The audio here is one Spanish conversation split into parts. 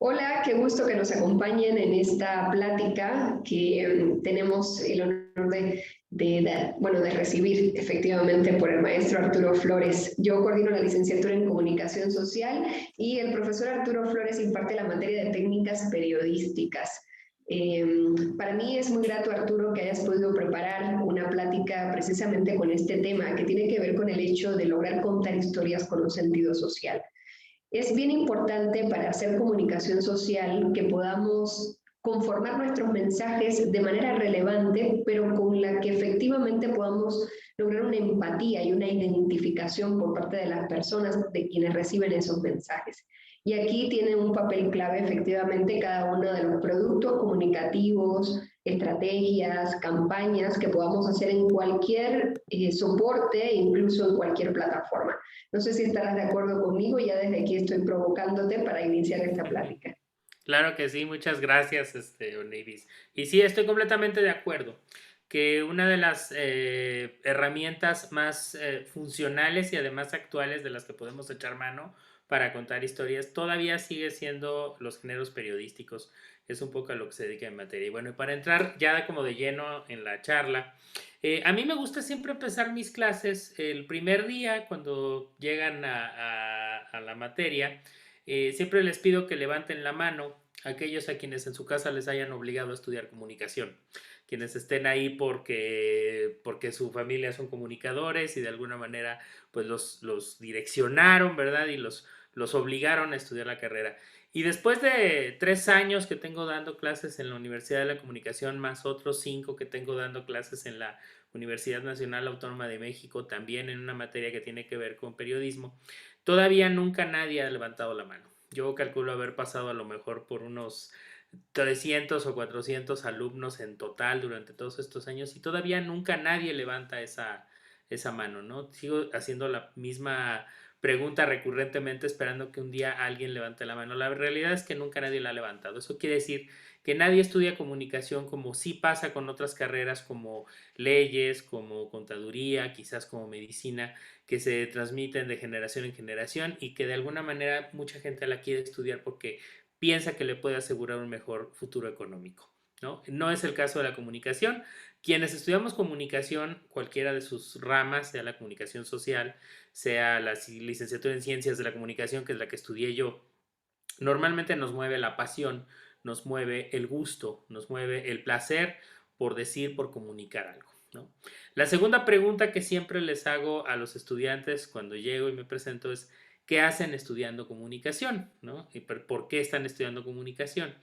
Hola, qué gusto que nos acompañen en esta plática que tenemos el honor de recibir efectivamente por el maestro Arturo Flores. Yo coordino la licenciatura en Comunicación Social y el profesor Arturo Flores imparte la materia de técnicas periodísticas. Eh, para mí es muy grato, Arturo, que hayas podido preparar una plática precisamente con este tema que tiene que ver con el hecho de lograr contar historias con un sentido social. Es bien importante para hacer comunicación social que podamos conformar nuestros mensajes de manera relevante, pero con la que efectivamente podamos lograr una empatía y una identificación por parte de las personas de quienes reciben esos mensajes. Y aquí tiene un papel clave efectivamente cada uno de los productos comunicativos, estrategias, campañas que podamos hacer en cualquier soporte, incluso en cualquier plataforma. No sé si estarás de acuerdo conmigo, ya desde aquí estoy provocándote para iniciar esta plática. Claro que sí, muchas gracias, Oniris. Y sí, estoy completamente de acuerdo que una de las herramientas más funcionales y además actuales de las que podemos echar mano para contar historias todavía sigue siendo los géneros periodísticos. Es un poco a lo que se dedica en materia. Y bueno, y para entrar ya como de lleno en la charla, a mí me gusta siempre empezar mis clases el primer día cuando llegan a la materia. Siempre les pido que levanten la mano aquellos a quienes en su casa les hayan obligado a estudiar comunicación, quienes estén ahí porque su familia son comunicadores y de alguna manera pues los direccionaron, ¿verdad? Y los obligaron a estudiar la carrera. Y después de 3 años que tengo dando clases en la Universidad de la Comunicación, más otros 5 que tengo dando clases en la Universidad Nacional Autónoma de México, también en una materia que tiene que ver con periodismo, todavía nunca nadie ha levantado la mano. Yo calculo haber pasado a lo mejor por unos 300 o 400 alumnos en total durante todos estos años y todavía nunca nadie levanta esa mano, ¿no? Sigo haciendo la misma pregunta recurrentemente esperando que un día alguien levante la mano. La realidad es que nunca nadie la ha levantado. Eso quiere decir que nadie estudia comunicación como sí pasa con otras carreras como leyes, como contaduría, quizás como medicina, que se transmiten de generación en generación y que de alguna manera mucha gente la quiere estudiar porque piensa que le puede asegurar un mejor futuro económico. ¿No? No es el caso de la comunicación. Quienes estudiamos comunicación, cualquiera de sus ramas, sea la comunicación social, sea la licenciatura en ciencias de la comunicación, que es la que estudié yo, normalmente nos mueve la pasión, nos mueve el gusto, nos mueve el placer por decir, por comunicar algo. ¿No? La segunda pregunta que siempre les hago a los estudiantes cuando llego y me presento es, ¿qué hacen estudiando comunicación? ¿No? ¿Y por qué están estudiando comunicación?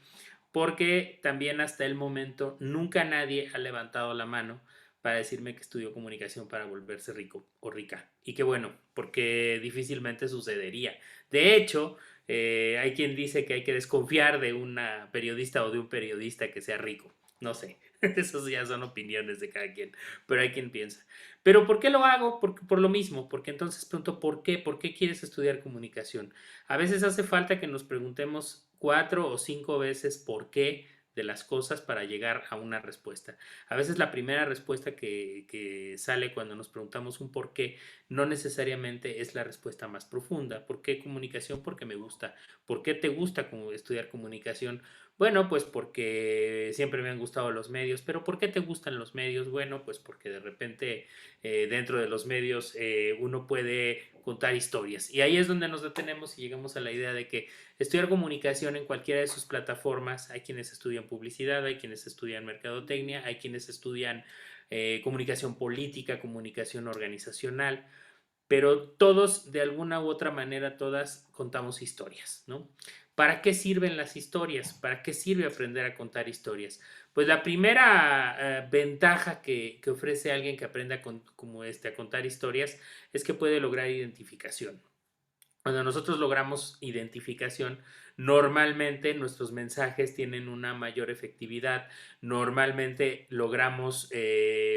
Porque también hasta el momento nunca nadie ha levantado la mano para decirme que estudió comunicación para volverse rico o rica. Y qué bueno, porque difícilmente sucedería. De hecho, hay quien dice que hay que desconfiar de una periodista o de un periodista que sea rico. No sé, esos ya son opiniones de cada quien, pero hay quien piensa. Pero ¿por qué lo hago? Por lo mismo, porque entonces pregunto, ¿por qué? ¿Por qué quieres estudiar comunicación? A veces hace falta que nos preguntemos 4 o 5 veces por qué de las cosas para llegar a una respuesta. A veces la primera respuesta que sale cuando nos preguntamos un por qué no necesariamente es la respuesta más profunda. ¿Por qué comunicación? Porque me gusta. ¿Por qué te gusta estudiar comunicación? Bueno, pues porque siempre me han gustado los medios, pero ¿por qué te gustan los medios? Bueno, pues porque de repente dentro de los medios uno puede contar historias. Y ahí es donde nos detenemos y llegamos a la idea de que estudiar comunicación en cualquiera de sus plataformas, hay quienes estudian publicidad, hay quienes estudian mercadotecnia, hay quienes estudian comunicación política, comunicación organizacional, pero todos, de alguna u otra manera, todas contamos historias, ¿no? ¿Para qué sirven las historias? ¿Para qué sirve aprender a contar historias? Pues la primera ventaja que ofrece alguien que aprenda a contar historias es que puede lograr identificación. Cuando nosotros logramos identificación, normalmente nuestros mensajes tienen una mayor efectividad, normalmente logramos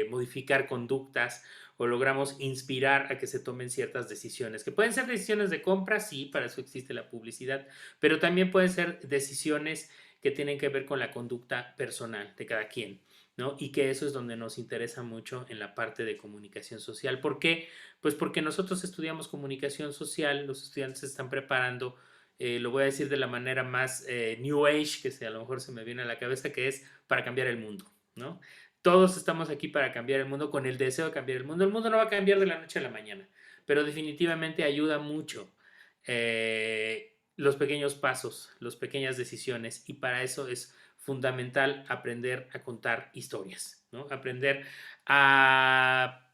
modificar conductas o logramos inspirar a que se tomen ciertas decisiones, que pueden ser decisiones de compra, sí, para eso existe la publicidad, pero también pueden ser decisiones que tienen que ver con la conducta personal de cada quien, ¿no? Y que eso es donde nos interesa mucho en la parte de comunicación social. ¿Por qué? Pues porque nosotros estudiamos comunicación social, los estudiantes se están preparando lo voy a decir de la manera más New Age, a lo mejor se me viene a la cabeza, que es para cambiar el mundo, ¿no? Todos estamos aquí para cambiar el mundo con el deseo de cambiar el mundo. El mundo no va a cambiar de la noche a la mañana, pero definitivamente ayuda mucho los pequeños pasos, las pequeñas decisiones, y para eso es fundamental aprender a contar historias, ¿no? Aprender a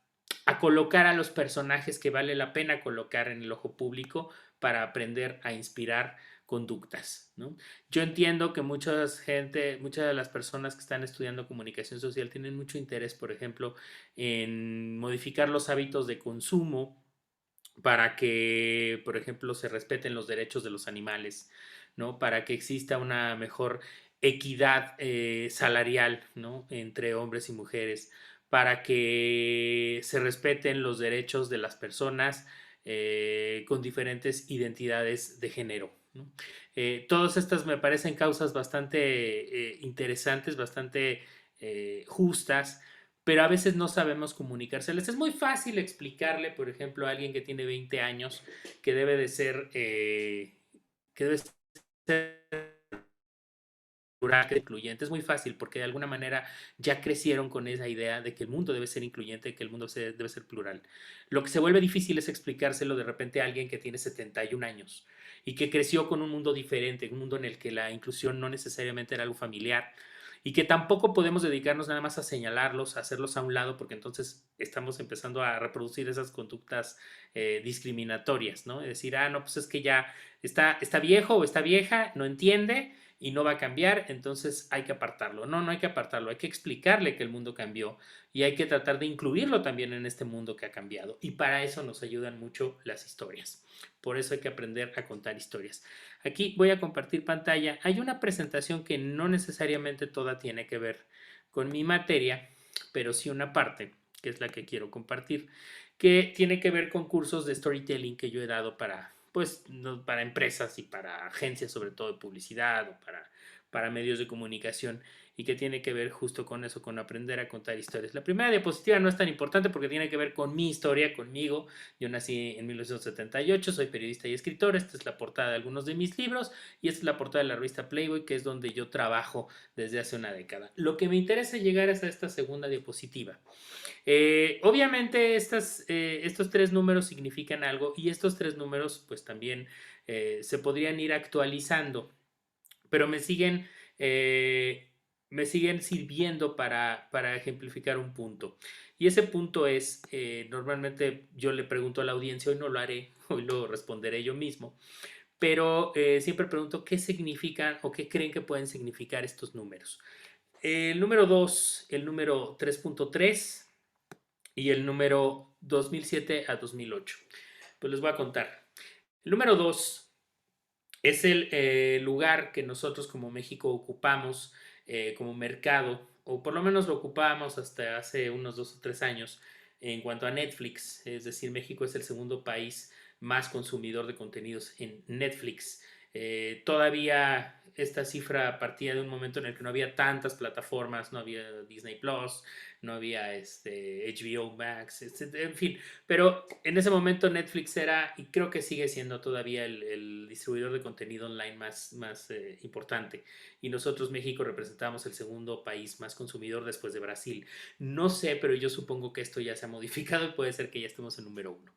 colocar a los personajes que vale la pena colocar en el ojo público para aprender a inspirar conductas, ¿no? Yo entiendo que muchas de las personas que están estudiando comunicación social tienen mucho interés, por ejemplo, en modificar los hábitos de consumo para que, por ejemplo, se respeten los derechos de los animales, ¿no? Para que exista una mejor equidad salarial, ¿no? Entre hombres y mujeres, para que se respeten los derechos de las personas con diferentes identidades de género, ¿no? Todas estas me parecen causas bastante interesantes, bastante justas, pero a veces no sabemos comunicárselas. Es muy fácil explicarle, por ejemplo, a alguien que tiene 20 años que debe de ser, que debe ser incluyente. Es muy fácil porque de alguna manera ya crecieron con esa idea de que el mundo debe ser incluyente, que el mundo debe ser plural. Lo que se vuelve difícil es explicárselo de repente a alguien que tiene 71 años y que creció con un mundo diferente, un mundo en el que la inclusión no necesariamente era algo familiar, y que tampoco podemos dedicarnos nada más a señalarlos, a hacerlos a un lado, porque entonces estamos empezando a reproducir esas conductas discriminatorias, ¿no? Es decir, no, pues es que ya está viejo o está vieja, no entiende y no va a cambiar, entonces hay que apartarlo. No, no hay que apartarlo, hay que explicarle que el mundo cambió y hay que tratar de incluirlo también en este mundo que ha cambiado. Y para eso nos ayudan mucho las historias. Por eso hay que aprender a contar historias. Aquí voy a compartir pantalla. Hay una presentación que no necesariamente toda tiene que ver con mi materia, pero sí una parte, que es la que quiero compartir, que tiene que ver con cursos de storytelling que yo he dado para empresas y para agencias, sobre todo de publicidad, o para medios de comunicación, y que tiene que ver justo con eso, con aprender a contar historias. La primera diapositiva no es tan importante porque tiene que ver con mi historia, conmigo. Yo nací en 1978, soy periodista y escritor. Esta es la portada de algunos de mis libros y esta es la portada de la revista Playboy, que es donde yo trabajo desde hace una década. Lo que me interesa llegar es a esta segunda diapositiva. Obviamente estos tres números significan algo, y estos tres números pues también se podrían ir actualizando, pero me siguen sirviendo para ejemplificar un punto. Y ese punto es, normalmente yo le pregunto a la audiencia, hoy no lo haré, hoy lo responderé yo mismo, pero siempre pregunto qué significan o qué creen que pueden significar estos números. El número 2, el número 3.3 y el número 2007 a 2008. Pues les voy a contar. El número 2 es el lugar que nosotros como México ocupamos como mercado, o por lo menos lo ocupábamos hasta hace unos 2 o 3 años en cuanto a Netflix. Es decir, México es el segundo país más consumidor de contenidos en Netflix. Todavía esta cifra partía de un momento en el que no había tantas plataformas, no había Disney Plus, no había HBO Max, en fin, pero en ese momento Netflix era, y creo que sigue siendo todavía, el distribuidor de contenido online más importante, y nosotros, México, representamos el segundo país más consumidor después de Brasil. No sé, pero yo supongo que esto ya se ha modificado y puede ser que ya estemos en número 1.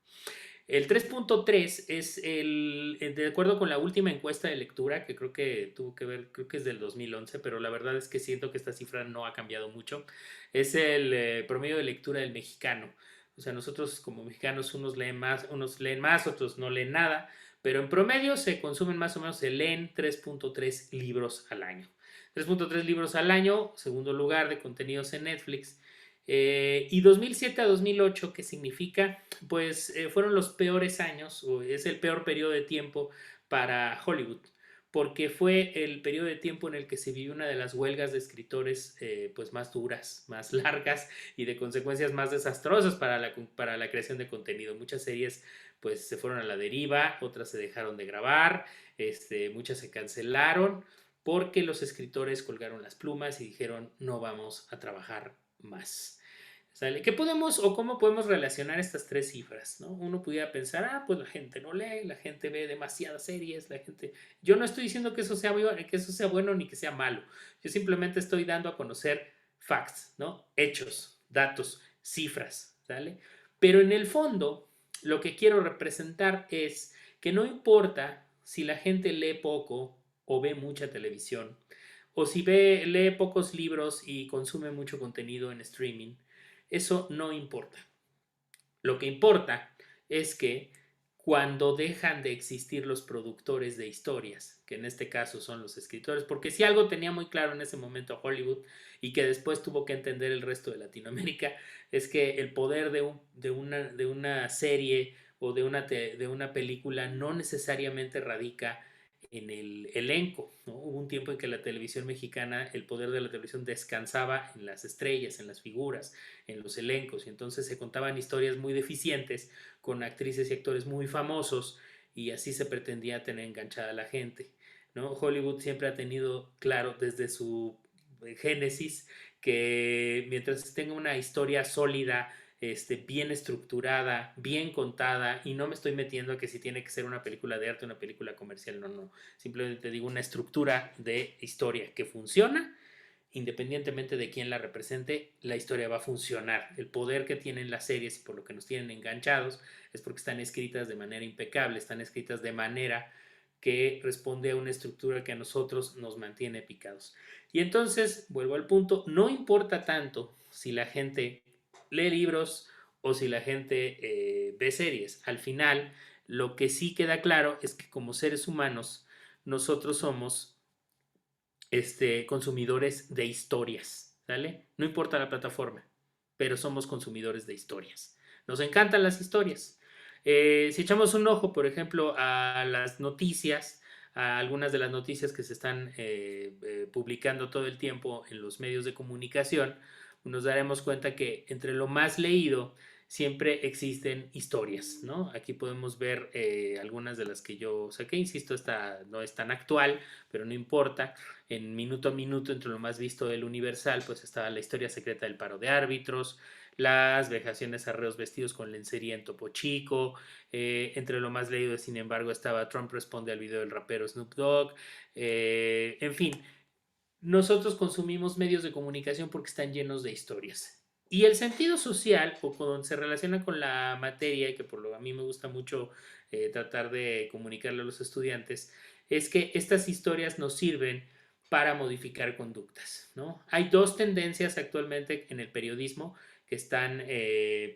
El 3.3 es de acuerdo con la última encuesta de lectura, que creo que tuvo que ver, creo que es del 2011, pero la verdad es que siento que esta cifra no ha cambiado mucho. Es el promedio de lectura del mexicano. O sea, nosotros como mexicanos unos leen más, otros no leen nada, pero en promedio se consumen más o menos, se leen 3.3 libros al año. 3.3 libros al año, segundo lugar de contenidos en Netflix. Y 2007 a 2008, ¿qué significa? Pues fueron los peores años, o es el peor periodo de tiempo para Hollywood, porque fue el periodo de tiempo en el que se vivió una de las huelgas de escritores pues más duras, más largas y de consecuencias más desastrosas para la creación de contenido. Muchas series pues se fueron a la deriva, otras se dejaron de grabar, muchas se cancelaron porque los escritores colgaron las plumas y dijeron no vamos a trabajar más. ¿Sale? ¿Qué podemos o cómo podemos relacionar estas tres cifras? ¿No? Uno pudiera pensar, pues la gente no lee, la gente ve demasiadas series, la gente... Yo no estoy diciendo que eso sea bueno ni que sea malo. Yo simplemente estoy dando a conocer facts, ¿no? Hechos, datos, cifras, ¿sale? Pero en el fondo, lo que quiero representar es que no importa si la gente lee poco o ve mucha televisión, o si lee pocos libros y consume mucho contenido en streaming, eso no importa. Lo que importa es que cuando dejan de existir los productores de historias, que en este caso son los escritores, porque si algo tenía muy claro en ese momento Hollywood y que después tuvo que entender el resto de Latinoamérica, es que el poder de una serie o de una película no necesariamente radica en el elenco, ¿no? Hubo un tiempo en que la televisión mexicana, el poder de la televisión descansaba en las estrellas, en las figuras, en los elencos, y entonces se contaban historias muy deficientes con actrices y actores muy famosos, y así se pretendía tener enganchada a la gente, ¿no? Hollywood siempre ha tenido claro desde su génesis que mientras tenga una historia sólida, bien estructurada, bien contada, y no me estoy metiendo a que si tiene que ser una película de arte o una película comercial, no, no, simplemente digo una estructura de historia que funciona, independientemente de quién la represente, la historia va a funcionar. El poder que tienen las series y por lo que nos tienen enganchados es porque están escritas de manera impecable, están escritas de manera que responde a una estructura que a nosotros nos mantiene picados. Y entonces, vuelvo al punto, no importa tanto si la gente lee libros o si la gente ve series. Al final, lo que sí queda claro es que como seres humanos, nosotros somos consumidores de historias, ¿sale? No importa la plataforma, pero somos consumidores de historias. Nos encantan las historias. Si echamos un ojo, por ejemplo, a las noticias, a algunas de las noticias que se están publicando todo el tiempo en los medios de comunicación, nos daremos cuenta que entre lo más leído siempre existen historias, ¿no? Aquí podemos ver algunas de las que yo saqué, insisto, esta no es tan actual, pero no importa. En Minuto a Minuto, entre lo más visto del Universal, pues estaba la historia secreta del paro de árbitros, las vejaciones a reos vestidos con lencería en Topo Chico, entre lo más leído, sin embargo, estaba Trump responde al video del rapero Snoop Dogg, en fin, nosotros consumimos medios de comunicación porque están llenos de historias. Y el sentido social, o cuando se relaciona con la materia, y que por lo a mí me gusta mucho tratar de comunicarle a los estudiantes, es que estas historias nos sirven para modificar conductas, ¿no? Hay dos tendencias actualmente en el periodismo que están,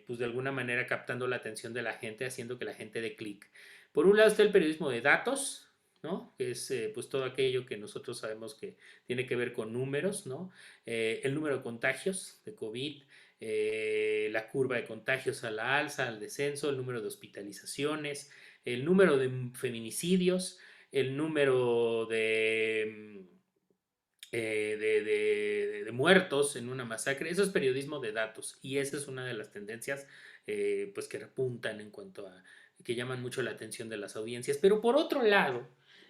pues de alguna manera captando la atención de la gente, haciendo que la gente dé clic. Por un lado está el periodismo de datos, ¿no? Que es pues todo aquello que nosotros sabemos que tiene que ver con números, ¿no? El número de contagios de COVID, la curva de contagios a la alza, al descenso, el número de hospitalizaciones, el número de feminicidios, el número de muertos en una masacre. Eso es periodismo de datos y esa es una de las tendencias pues que repuntan en cuanto a que llaman mucho la atención de las audiencias. Pero por otro lado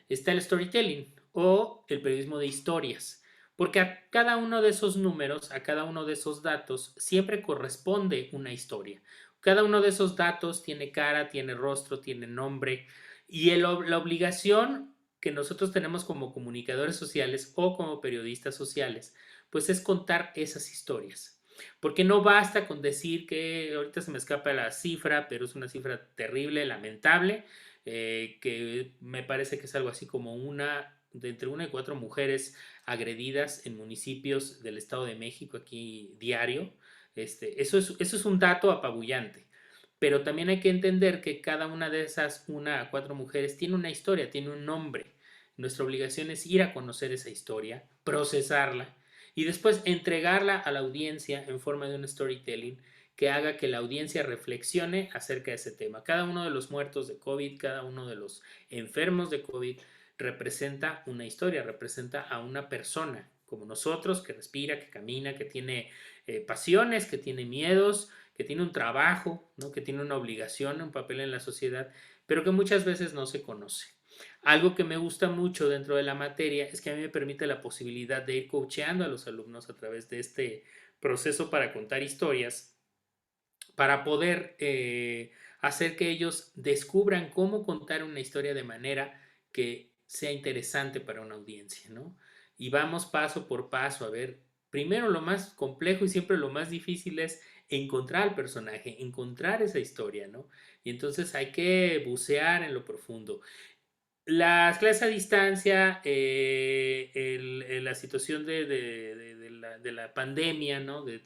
está el storytelling o el periodismo de historias. Porque a cada uno de esos números, a cada uno de esos datos, siempre corresponde una historia. Cada uno de esos datos tiene cara, tiene rostro, tiene nombre. Y la obligación que nosotros tenemos como comunicadores sociales o como periodistas sociales, pues es contar esas historias. Porque no basta con decir que ahorita se me escapa la cifra, pero es una cifra terrible, lamentable, que me parece que es algo así como de entre 1 y 4 mujeres agredidas en municipios del Estado de México aquí diario. Eso es un dato apabullante. Pero también hay que entender que cada una de esas 1 a 4 mujeres tiene una historia, tiene un nombre. Nuestra obligación es ir a conocer esa historia, procesarla y después entregarla a la audiencia en forma de un storytelling que haga que la audiencia reflexione acerca de ese tema. Cada uno de los muertos de COVID, cada uno de los enfermos de COVID representa una historia, representa a una persona como nosotros que respira, que camina, que tiene pasiones, que tiene miedos, que tiene un trabajo, ¿no? Que tiene una obligación, un papel en la sociedad, pero que muchas veces no se conoce. Algo que me gusta mucho dentro de la materia es que a mí me permite la posibilidad de ir coacheando a los alumnos a través de este proceso para contar historias para poder hacer que ellos descubran cómo contar una historia de manera que sea interesante para una audiencia, ¿no? Y vamos paso por paso a ver, primero lo más complejo y siempre lo más difícil es encontrar al personaje, encontrar esa historia, ¿no? Y entonces hay que bucear en lo profundo. Las clases a distancia, la situación de la pandemia, ¿no? De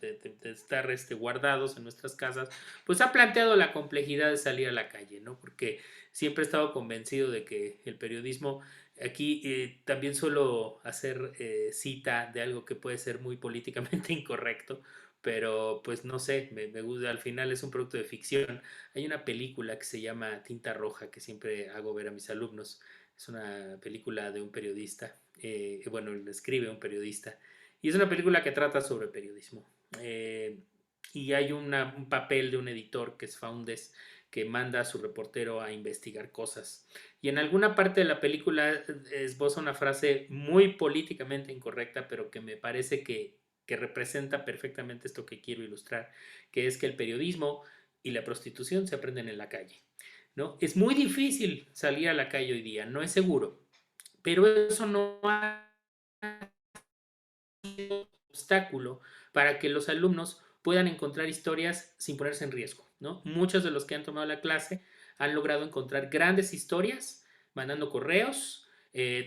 estar guardados en nuestras casas, pues ha planteado la complejidad de salir a la calle, ¿no? Porque siempre he estado convencido de que el periodismo, aquí también suelo hacer cita de algo que puede ser muy políticamente incorrecto, pero pues no sé, me gusta, al final es un producto de ficción. Hay una película que se llama Tinta Roja que siempre hago ver a mis alumnos. Es una película de un periodista, bueno, le escribe un periodista, y es una película que trata sobre periodismo. Y hay un papel de un editor que es Foundes, que manda a su reportero a investigar cosas. Y en alguna parte de la película esboza una frase muy políticamente incorrecta, pero que me parece que representa perfectamente esto que quiero ilustrar, que es que el periodismo y la prostitución se aprenden en la calle. ¿No? Es muy difícil salir a la calle hoy día, no es seguro, pero eso no ha sido obstáculo para que los alumnos puedan encontrar historias sin ponerse en riesgo, ¿no? Muchos de los que han tomado la clase han logrado encontrar grandes historias mandando correos,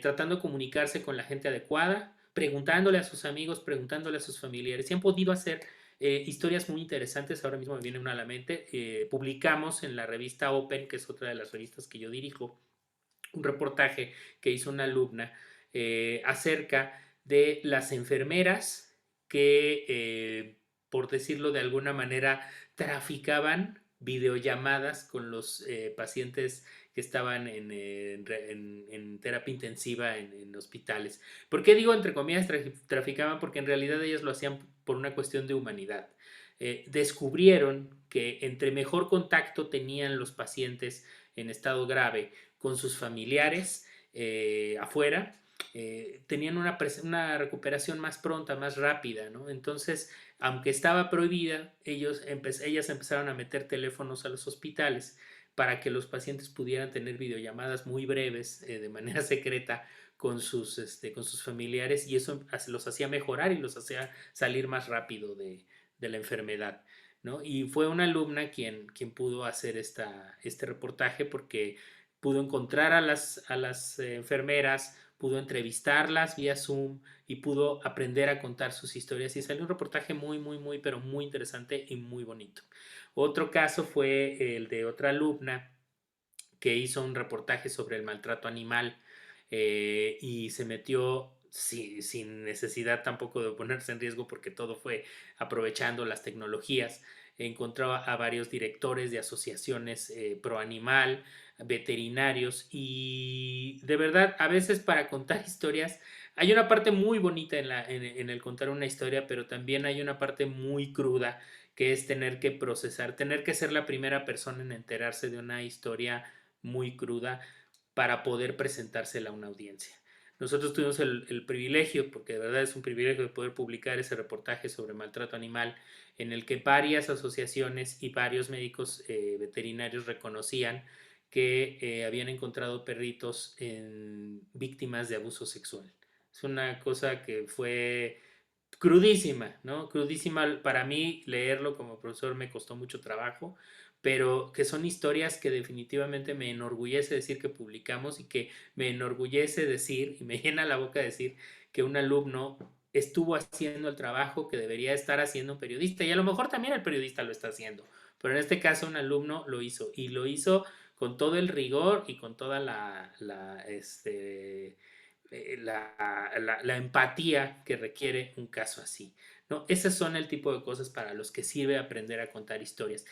tratando de comunicarse con la gente adecuada, preguntándole a sus amigos, preguntándole a sus familiares y han podido hacer historias muy interesantes. Ahora mismo me viene una a la mente. Publicamos en la revista Open, que es otra de las revistas que yo dirijo, un reportaje que hizo una alumna acerca de las enfermeras que, por decirlo de alguna manera, traficaban videollamadas con los pacientes que estaban en terapia intensiva en hospitales. ¿Por qué digo entre comillas traficaban? Porque en realidad ellas lo hacían por una cuestión de humanidad. Descubrieron que entre mejor contacto tenían los pacientes en estado grave con sus familiares afuera, tenían una recuperación más pronta, más rápida, ¿no? Entonces, aunque estaba prohibida, ellas empezaron a meter teléfonos a los hospitales para que los pacientes pudieran tener videollamadas muy breves de manera secreta con sus familiares y eso los hacía mejorar y los hacía salir más rápido de la enfermedad. ¿No? Y fue una alumna quien pudo hacer este reportaje porque pudo encontrar a las enfermeras, pudo entrevistarlas vía Zoom y pudo aprender a contar sus historias y salió un reportaje muy, muy, muy, pero muy interesante y muy bonito. Otro caso fue el de otra alumna que hizo un reportaje sobre el maltrato animal y se metió sin necesidad tampoco de ponerse en riesgo porque todo fue aprovechando las tecnologías. Encontró a varios directores de asociaciones pro animal, veterinarios y de verdad a veces para contar historias hay una parte muy bonita en el contar una historia, pero también hay una parte muy cruda que es tener que procesar, tener que ser la primera persona en enterarse de una historia muy cruda para poder presentársela a una audiencia. Nosotros tuvimos el privilegio, porque de verdad es un privilegio de poder publicar ese reportaje sobre maltrato animal, en el que varias asociaciones y varios médicos veterinarios reconocían que habían encontrado perritos víctimas de abuso sexual. Es una cosa que fue crudísima, ¿no? Crudísima para mí leerlo como profesor me costó mucho trabajo, pero que son historias que definitivamente me enorgullece decir que publicamos y que me enorgullece decir y me llena la boca decir que un alumno estuvo haciendo el trabajo que debería estar haciendo un periodista y a lo mejor también el periodista lo está haciendo, pero en este caso un alumno lo hizo y lo hizo con todo el rigor y con toda la empatía que requiere un caso así. ¿No? Esos son el tipo de cosas para los que sirve aprender a contar historias.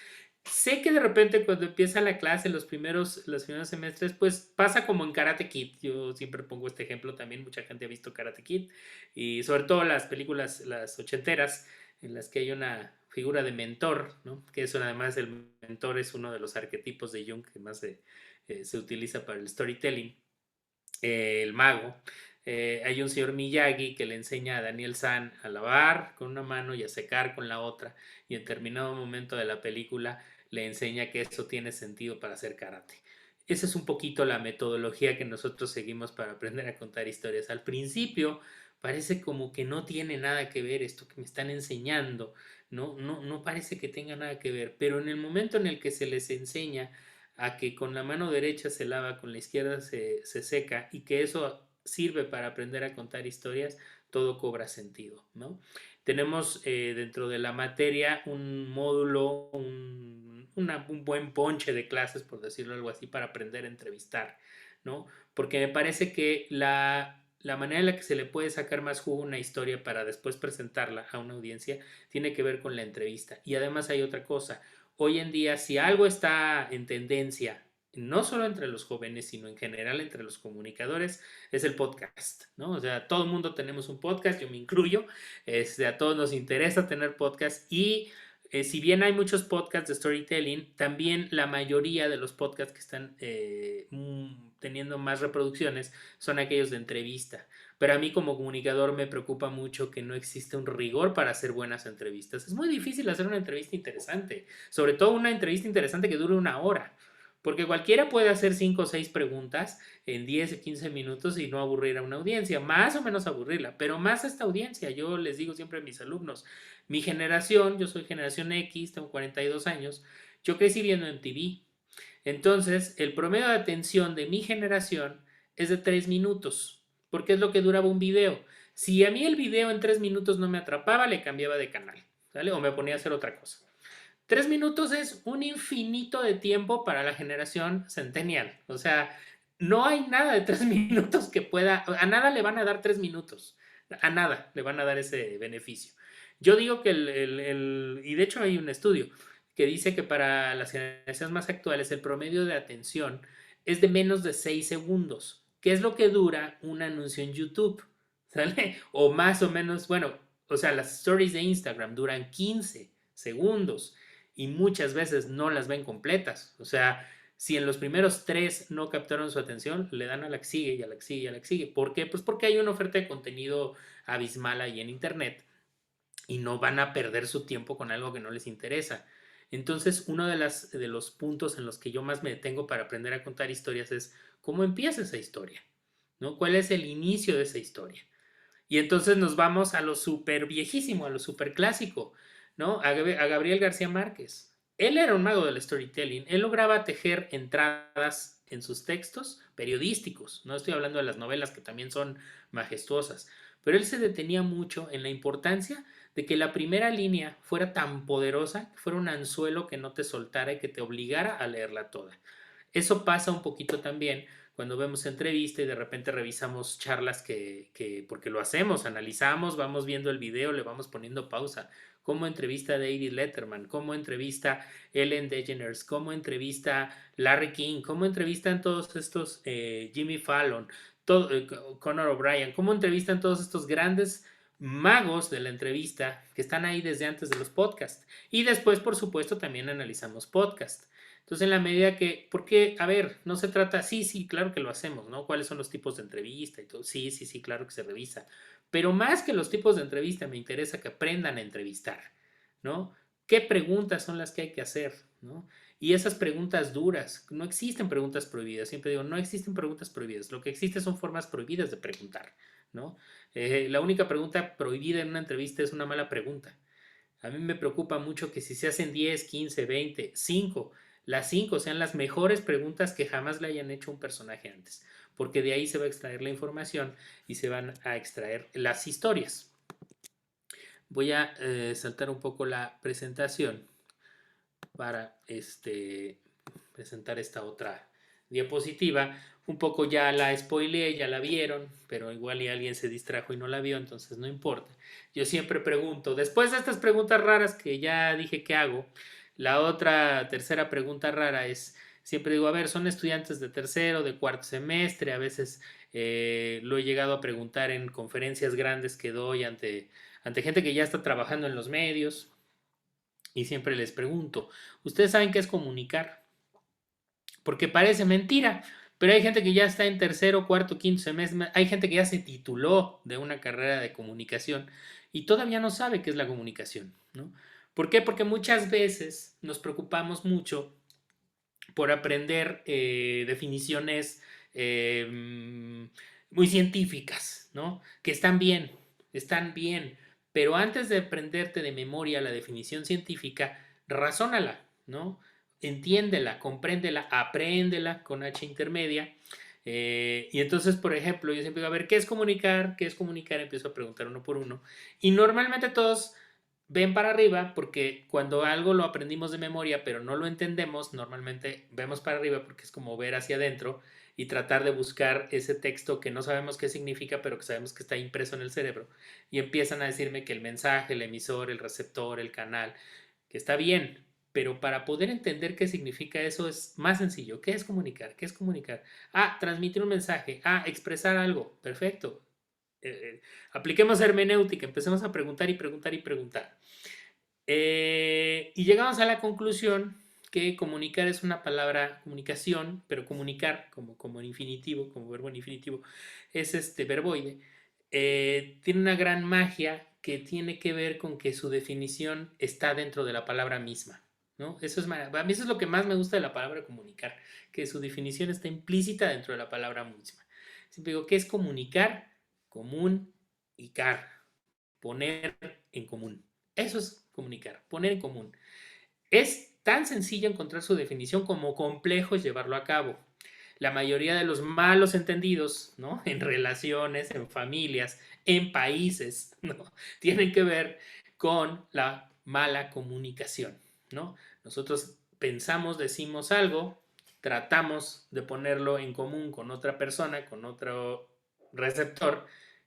Sé que de repente cuando empieza la clase, los primeros semestres, pues pasa como en Karate Kid. Yo siempre pongo este ejemplo también, mucha gente ha visto Karate Kid y sobre todo las películas, las ochenteras, en las que hay una figura de mentor, ¿no? Que eso además el mentor es uno de los arquetipos de Jung que más se utiliza para el storytelling, el mago. hay un señor Miyagi que le enseña a Daniel San a lavar con una mano y a secar con la otra, y en determinado momento de la película le enseña que eso tiene sentido para hacer karate. Esa es un poquito la metodología que nosotros seguimos para aprender a contar historias. Al principio parece como que no tiene nada que ver esto que me están enseñando, no parece que tenga nada que ver, pero en el momento en el que se les enseña a que con la mano derecha se lava, con la izquierda se seca, y que eso sirve para aprender a contar historias, todo cobra sentido, ¿no? Tenemos dentro de la materia un módulo, un buen ponche de clases, por decirlo algo así, para aprender a entrevistar, ¿no? Porque me parece que la manera en la que se le puede sacar más jugo a una historia para después presentarla a una audiencia tiene que ver con la entrevista. Y además hay otra cosa. Hoy en día, si algo está en tendencia, no solo entre los jóvenes, sino en general entre los comunicadores, es el podcast, ¿no? O sea, todo el mundo tenemos un podcast, yo me incluyo, a todos nos interesa tener podcast, y si bien hay muchos podcasts de storytelling, también la mayoría de los podcasts que están teniendo más reproducciones son aquellos de entrevista. Pero a mí como comunicador me preocupa mucho que no existe un rigor para hacer buenas entrevistas. Es muy difícil hacer una entrevista interesante, sobre todo una entrevista interesante que dure una hora. Porque cualquiera puede hacer 5 o 6 preguntas en 10 o 15 minutos y no aburrir a una audiencia, más o menos aburrirla, pero más a esta audiencia. Yo les digo siempre a mis alumnos, mi generación, yo soy generación X, tengo 42 años, yo crecí viendo en TV. Entonces, el promedio de atención de mi generación es de 3 minutos, porque es lo que duraba un video. Si a mí el video en 3 minutos no me atrapaba, le cambiaba de canal, ¿sale? O me ponía a hacer otra cosa. 3 minutos es un infinito de tiempo para la generación centennial. O sea, no hay nada de 3 minutos que pueda, a nada le van a dar 3 minutos, a nada le van a dar ese beneficio. Yo digo que y de hecho hay un estudio que dice que para las generaciones más actuales el promedio de atención es de menos de 6 segundos, que es lo que dura un anuncio en YouTube, ¿sale? O más o menos, bueno, o sea, las stories de Instagram duran 15 segundos y muchas veces no las ven completas. O sea, si en los primeros 3 no captaron su atención, le dan a la que sigue y a la que sigue y a la que sigue. ¿Por qué? Pues porque hay una oferta de contenido abismal ahí en internet y no van a perder su tiempo con algo que no les interesa. Entonces, uno de los puntos en los que yo más me detengo para aprender a contar historias es cómo empieza esa historia, ¿no? ¿Cuál es el inicio de esa historia? Y entonces nos vamos a lo súper viejísimo, a lo súper clásico, ¿no? A Gabriel García Márquez. Él era un mago del storytelling. Él lograba tejer entradas en sus textos periodísticos. No estoy hablando de las novelas, que también son majestuosas. Pero él se detenía mucho en la importancia de que la primera línea fuera tan poderosa, que fuera un anzuelo que no te soltara y que te obligara a leerla toda. Eso pasa un poquito también cuando vemos entrevista y de repente revisamos charlas porque lo hacemos, analizamos, vamos viendo el video, le vamos poniendo pausa. Cómo entrevista a David Letterman, cómo entrevista Ellen DeGeneres, cómo entrevista Larry King, cómo entrevistan todos estos Jimmy Fallon, Conor O'Brien, cómo entrevistan todos estos grandes magos de la entrevista que están ahí desde antes de los podcasts. Y después, por supuesto, también analizamos podcasts. Entonces, en la medida que, porque, a ver, no se trata, sí, claro que lo hacemos, ¿no? ¿Cuáles son los tipos de entrevista y todo? Sí, claro que se revisa. Pero más que los tipos de entrevista, me interesa que aprendan a entrevistar, ¿no? ¿Qué preguntas son las que hay que hacer, ¿no? Y esas preguntas duras, no existen preguntas prohibidas. Siempre digo, no existen preguntas prohibidas. Lo que existe son formas prohibidas de preguntar, ¿no? La única pregunta prohibida en una entrevista es una mala pregunta. A mí me preocupa mucho que si se hacen 10, 15, 20, 5, las 5 sean las mejores preguntas que jamás le hayan hecho a un personaje antes, porque de ahí se va a extraer la información y se van a extraer las historias. Voy a saltar un poco la presentación para presentar esta otra diapositiva. Un poco ya la spoileé, ya la vieron, pero igual y alguien se distrajo y no la vio, entonces no importa. Yo siempre pregunto, después de estas preguntas raras que ya dije que hago, la otra tercera pregunta rara es, siempre digo, a ver, son estudiantes de tercero, de cuarto semestre, a veces lo he llegado a preguntar en conferencias grandes que doy ante gente que ya está trabajando en los medios, y siempre les pregunto, ¿ustedes saben qué es comunicar? Porque parece mentira, Pero hay gente que ya está en tercero, cuarto, quinto semestre, hay gente que ya se tituló de una carrera de comunicación y todavía no sabe qué es la comunicación, ¿no? ¿Por qué? Porque muchas veces nos preocupamos mucho por aprender definiciones muy científicas, ¿no? Que están bien, pero antes de aprenderte de memoria la definición científica, razónala, ¿no? Entiéndela, compréndela, apréndela con H intermedia. Y entonces, por ejemplo, yo siempre digo, a ver, ¿qué es comunicar? ¿Qué es comunicar? Empiezo a preguntar uno por uno. Y normalmente todos ven para arriba porque cuando algo lo aprendimos de memoria pero no lo entendemos, normalmente vemos para arriba porque es como ver hacia adentro y tratar de buscar ese texto que no sabemos qué significa pero que sabemos que está impreso en el cerebro y empiezan a decirme que el mensaje, el emisor, el receptor, el canal, que está bien, pero para poder entender qué significa eso es más sencillo. ¿Qué es comunicar? ¿Qué es comunicar? Ah, transmitir un mensaje. Ah, expresar algo. Perfecto. Apliquemos hermenéutica, empecemos a preguntar y preguntar y preguntar. Y llegamos a la conclusión que comunicar es una palabra, comunicación, pero comunicar como infinitivo, como verbo en infinitivo, es este verboide. Tiene una gran magia que tiene que ver con que su definición está dentro de la palabra misma, ¿no? Eso es, a mí eso es lo que más me gusta de la palabra comunicar, que su definición está implícita dentro de la palabra misma. Siempre digo, ¿qué es comunicar? Común y car, poner en común. Eso es comunicar, poner en común. Es tan sencillo encontrar su definición como complejo es llevarlo a cabo. La mayoría de los malos entendidos, ¿no? En relaciones, en familias, en países, ¿no? Tienen que ver con la mala comunicación, ¿no? Nosotros pensamos, decimos algo, tratamos de ponerlo en común con otra persona, con otro receptor,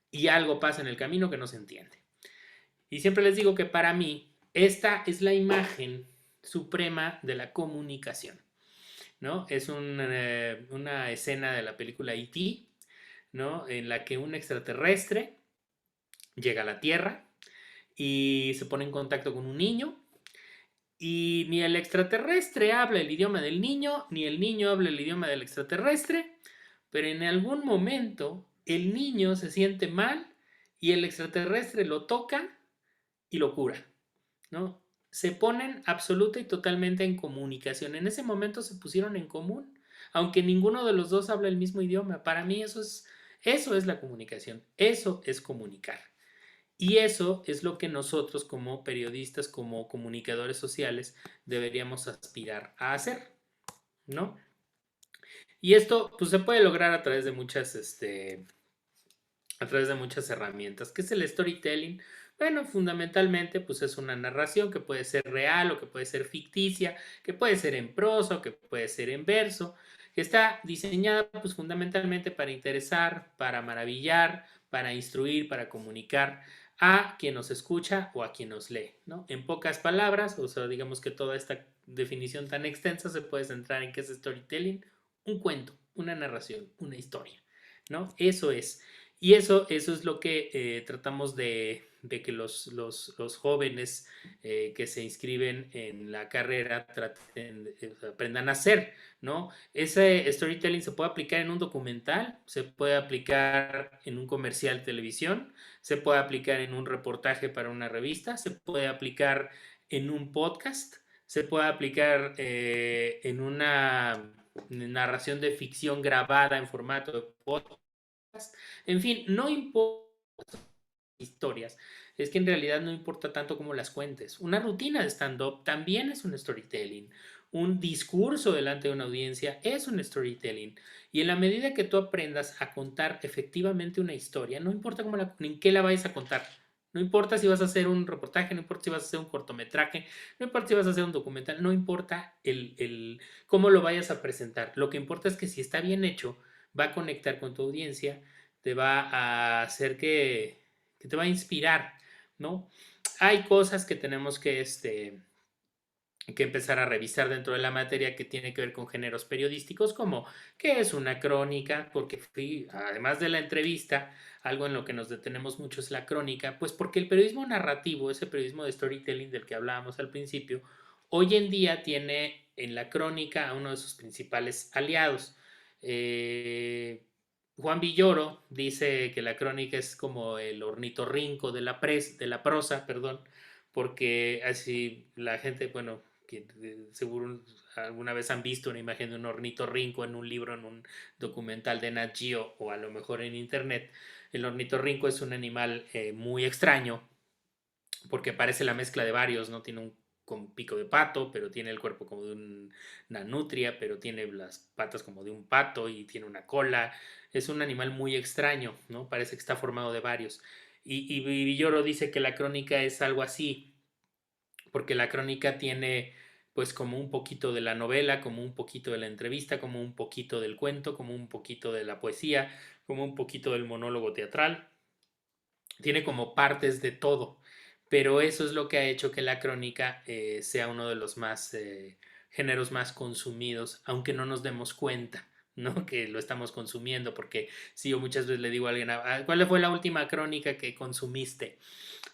y algo pasa en el camino que no se entiende. Y siempre les digo que para mí esta es la imagen suprema de la comunicación, ¿no? Es una escena de la película E.T., ¿no? En la que un extraterrestre llega a la Tierra y se pone en contacto con un niño y ni el extraterrestre habla el idioma del niño, ni el niño habla el idioma del extraterrestre, pero en algún momento el niño se siente mal y el extraterrestre lo toca y lo cura, ¿no? Se ponen absoluta y totalmente en comunicación. En ese momento se pusieron en común, aunque ninguno de los dos habla el mismo idioma. Para mí eso es la comunicación, eso es comunicar. Y eso es lo que nosotros como periodistas, como comunicadores sociales, deberíamos aspirar a hacer, ¿no? Y esto pues, se puede lograr a través de muchas herramientas. ¿Qué es el storytelling? Bueno, fundamentalmente pues es una narración que puede ser real o que puede ser ficticia, que puede ser en prosa o que puede ser en verso, que está diseñada pues fundamentalmente para interesar, para maravillar, para instruir, para comunicar a quien nos escucha o a quien nos lee, ¿no? En pocas palabras, o sea, digamos que toda esta definición tan extensa se puede centrar en qué es storytelling, un cuento, una narración, una historia, ¿no? Eso es. Y eso es lo que tratamos de que los jóvenes que se inscriben en la carrera aprendan a hacer, ¿no? Ese storytelling se puede aplicar en un documental, se puede aplicar en un comercial de televisión, se puede aplicar en un reportaje para una revista, se puede aplicar en un podcast, se puede aplicar en una narración de ficción grabada en formato de podcast. En fin, no importa historias, es que en realidad no importa tanto cómo las cuentes. Una rutina de stand-up también es un storytelling. Un discurso delante de una audiencia es un storytelling. Y en la medida que tú aprendas a contar efectivamente una historia, no importa en qué la vayas a contar. No importa si vas a hacer un reportaje, no importa si vas a hacer un cortometraje, no importa si vas a hacer un documental, no importa cómo lo vayas a presentar. Lo que importa es que si está bien hecho, va a conectar con tu audiencia, te va a hacer que te va a inspirar, ¿no? Hay cosas que tenemos que empezar a revisar dentro de la materia que tiene que ver con géneros periodísticos, como qué es una crónica, porque además de la entrevista, algo en lo que nos detenemos mucho es la crónica, pues porque el periodismo narrativo, ese periodismo de storytelling del que hablábamos al principio, hoy en día tiene en la crónica a uno de sus principales aliados. Juan Villoro dice que la crónica es como el ornitorrinco de la prosa, perdón, porque así la gente, bueno, que seguro alguna vez han visto una imagen de un ornitorrinco en un libro, en un documental de Nat Geo o a lo mejor en internet. El ornitorrinco es un animal muy extraño porque parece la mezcla de varios, ¿no? Tiene un con pico de pato, pero tiene el cuerpo como de una nutria, pero tiene las patas como de un pato y tiene una cola. Es un animal muy extraño, ¿no? Parece que está formado de varios. Y Villoro dice que la crónica es algo así, porque la crónica tiene pues como un poquito de la novela, como un poquito de la entrevista, como un poquito del cuento, como un poquito de la poesía, como un poquito del monólogo teatral. Tiene como partes de todo, pero eso es lo que ha hecho que la crónica sea uno de los más géneros más consumidos, aunque no nos demos cuenta, ¿no? Que lo estamos consumiendo, porque si yo muchas veces le digo a alguien, ¿cuál fue la última crónica que consumiste?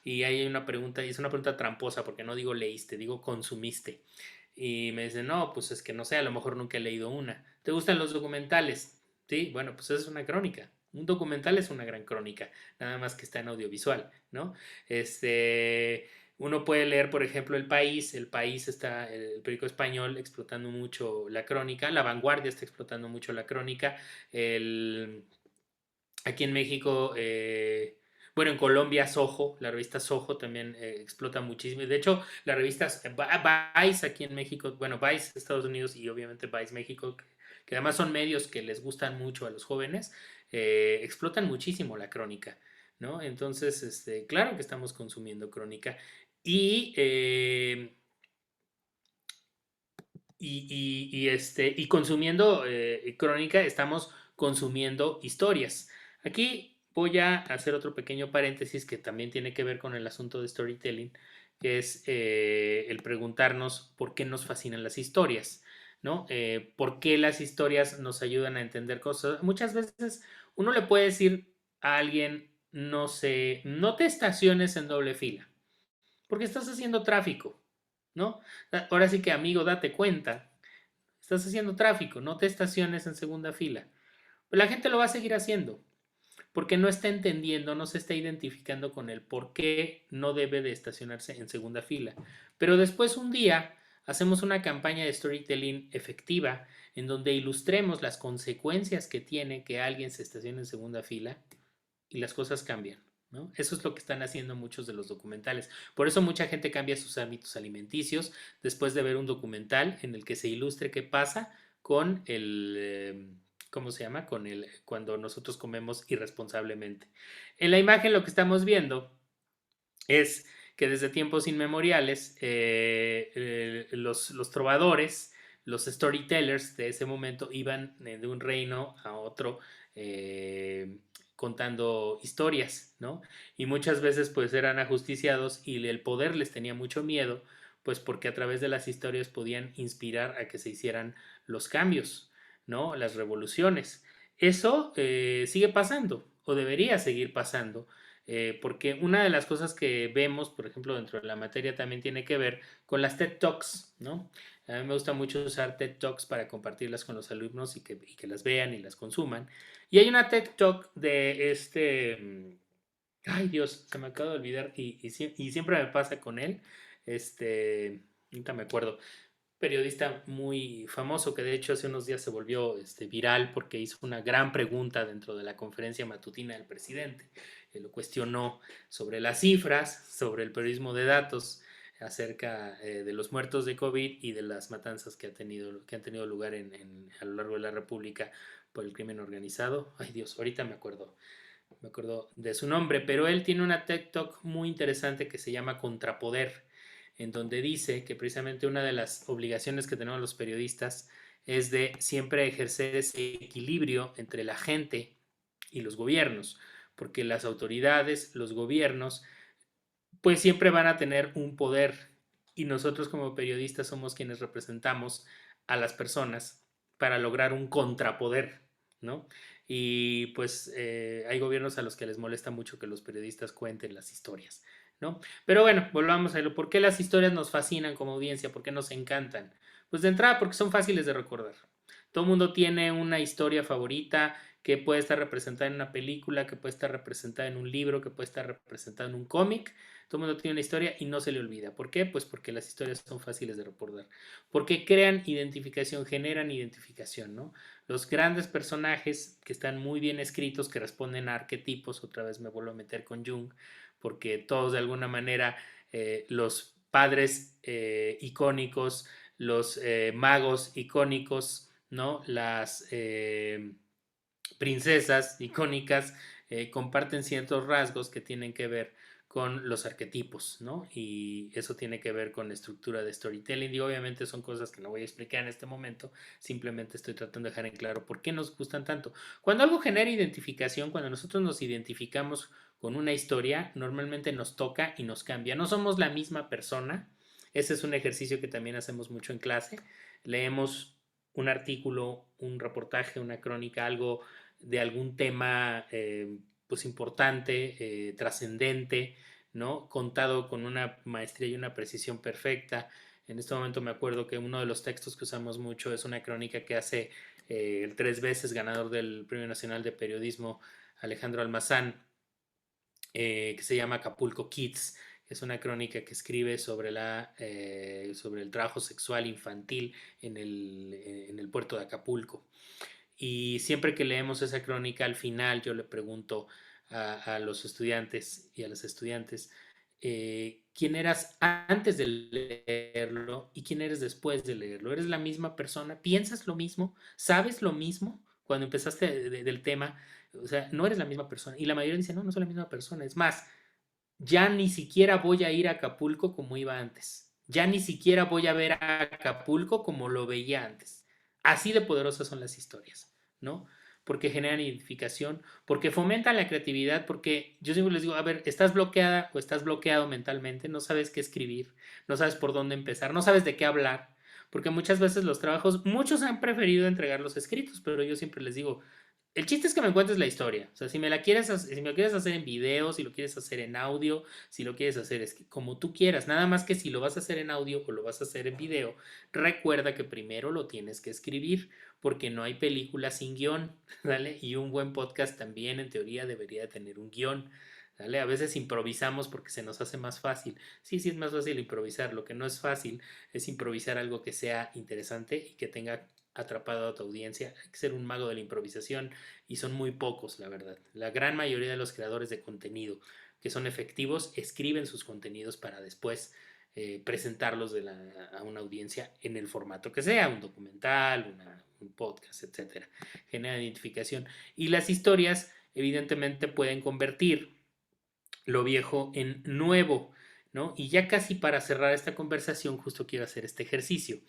Y ahí hay una pregunta, y es una pregunta tramposa, porque no digo leíste, digo consumiste. Y me dicen, no, pues es que no sé, a lo mejor nunca he leído una. ¿Te gustan los documentales? Sí, bueno, pues es una crónica. Un documental es una gran crónica, nada más que está en audiovisual, ¿no? Uno puede leer, por ejemplo, El País está, el periódico español, explotando mucho la crónica, La Vanguardia está explotando mucho la crónica, el, aquí en México, bueno, en Colombia, Soho, la revista Soho también explota muchísimo. De hecho, la revista Vice aquí en México, bueno, Vice Estados Unidos y obviamente Vice México, que además son medios que les gustan mucho a los jóvenes, explotan muchísimo la crónica, ¿no? Entonces, claro que estamos consumiendo crónica y, y consumiendo crónica estamos consumiendo historias. Aquí voy a hacer otro pequeño paréntesis que también tiene que ver con el asunto de storytelling, que es el preguntarnos por qué nos fascinan las historias, ¿no? ¿Por qué las historias nos ayudan a entender cosas? Muchas veces uno le puede decir a alguien, no sé, no te estaciones en doble fila, porque estás haciendo tráfico, ¿no? Ahora sí que, amigo, date cuenta, estás haciendo tráfico, no te estaciones en segunda fila. Pero la gente lo va a seguir haciendo porque no está entendiendo, no se está identificando con el por qué no debe de estacionarse en segunda fila. Pero después un día hacemos una campaña de storytelling efectiva en donde ilustremos las consecuencias que tiene que alguien se estacione en segunda fila y las cosas cambian, ¿no? Eso es lo que están haciendo muchos de los documentales. Por eso mucha gente cambia sus hábitos alimenticios después de ver un documental en el que se ilustre qué pasa con ¿cómo se llama? Con el, cuando nosotros comemos irresponsablemente. En la imagen lo que estamos viendo es que desde tiempos inmemoriales los trovadores, los storytellers de ese momento iban de un reino a otro contando historias, ¿no? Y muchas veces pues eran ajusticiados y el poder les tenía mucho miedo, pues porque a través de las historias podían inspirar a que se hicieran los cambios, ¿no? Las revoluciones. Eso sigue pasando o debería seguir pasando porque una de las cosas que vemos, por ejemplo, dentro de la materia también tiene que ver con las TED Talks, ¿no? A mí me gusta mucho usar TED Talks para compartirlas con los alumnos y que las vean y las consuman. Y hay una TED Talk de ay Dios, se me acaba de olvidar y siempre me pasa con él, nunca me acuerdo, periodista muy famoso que de hecho hace unos días se volvió viral porque hizo una gran pregunta dentro de la conferencia matutina del presidente. Lo cuestionó sobre las cifras, sobre el periodismo de datos acerca de los muertos de COVID y de las matanzas que han tenido lugar a lo largo de la República por el crimen organizado. Ay Dios, ahorita me acuerdo de su nombre, pero él tiene una TED Talk muy interesante que se llama Contrapoder, en donde dice que precisamente una de las obligaciones que tenemos los periodistas es de siempre ejercer ese equilibrio entre la gente y los gobiernos, porque las autoridades, los gobiernos, pues siempre van a tener un poder y nosotros como periodistas somos quienes representamos a las personas para lograr un contrapoder, ¿no? Y pues hay gobiernos a los que les molesta mucho que los periodistas cuenten las historias, ¿no? Pero bueno, volvamos a ello. ¿Por qué las historias nos fascinan como audiencia? ¿Por qué nos encantan? Pues de entrada porque son fáciles de recordar. Todo el mundo tiene una historia favorita que puede estar representada en una película, que puede estar representada en un libro, que puede estar representada en un cómic. Todo el mundo tiene una historia y no se le olvida. ¿Por qué? Pues porque las historias son fáciles de recordar. Porque crean identificación, generan identificación, ¿no? Los grandes personajes que están muy bien escritos, que responden a arquetipos, otra vez me vuelvo a meter con Jung, porque todos de alguna manera, los padres icónicos, los magos icónicos, ¿no? Las princesas icónicas comparten ciertos rasgos que tienen que ver con los arquetipos, ¿no? Y eso tiene que ver con la estructura de storytelling y obviamente son cosas que no voy a explicar en este momento, simplemente estoy tratando de dejar en claro por qué nos gustan tanto. Cuando algo genera identificación, cuando nosotros nos identificamos con una historia, normalmente nos toca y nos cambia. No somos la misma persona. Ese es un ejercicio que también hacemos mucho en clase. Leemos un artículo, un reportaje, una crónica, algo de algún tema pues importante, trascendente, ¿no? Contado con una maestría y una precisión perfecta. En este momento me acuerdo que uno de los textos que usamos mucho es una crónica que hace el 3 veces ganador del Premio Nacional de Periodismo, Alejandro Almazán, que se llama Acapulco Kids. Es una crónica que escribe sobre, sobre el trabajo sexual infantil en el puerto de Acapulco. Y siempre que leemos esa crónica, al final yo le pregunto a los estudiantes y a las estudiantes, ¿quién eras antes de leerlo y quién eres después de leerlo? ¿Eres la misma persona? ¿Piensas lo mismo? ¿Sabes lo mismo cuando empezaste del tema? O sea, no eres la misma persona. Y la mayoría dice, no, no soy la misma persona. Es más, ya ni siquiera voy a ir a Acapulco como iba antes. Ya ni siquiera voy a ver a Acapulco como lo veía antes. Así de poderosas son las historias, ¿no? Porque generan identificación, porque fomentan la creatividad, porque yo siempre les digo, a ver, estás bloqueada o estás bloqueado mentalmente, no sabes qué escribir, no sabes por dónde empezar, no sabes de qué hablar, porque muchas veces los trabajos, muchos han preferido entregar los escritos, pero yo siempre les digo, el chiste es que me cuentes la historia. O sea, si me la quieres, si me lo quieres hacer en video, si lo quieres hacer en audio, si lo quieres hacer como tú quieras. Nada más que si lo vas a hacer en audio o lo vas a hacer en video, recuerda que primero lo tienes que escribir, porque no hay película sin guión, ¿vale? Y un buen podcast también, en teoría, debería tener un guión. ¿Vale? A veces improvisamos porque se nos hace más fácil. Sí, sí es más fácil improvisar. Lo que no es fácil es improvisar algo que sea interesante y que tenga atrapado a tu audiencia. Hay que ser un mago de la improvisación y son muy pocos, la verdad. La gran mayoría de los creadores de contenido que son efectivos escriben sus contenidos para después presentarlos a una audiencia en el formato que sea, un documental, un podcast, etcétera. Genera identificación. Y las historias, evidentemente, pueden convertir lo viejo en nuevo, ¿no? Y ya casi para cerrar esta conversación, justo quiero hacer este ejercicio,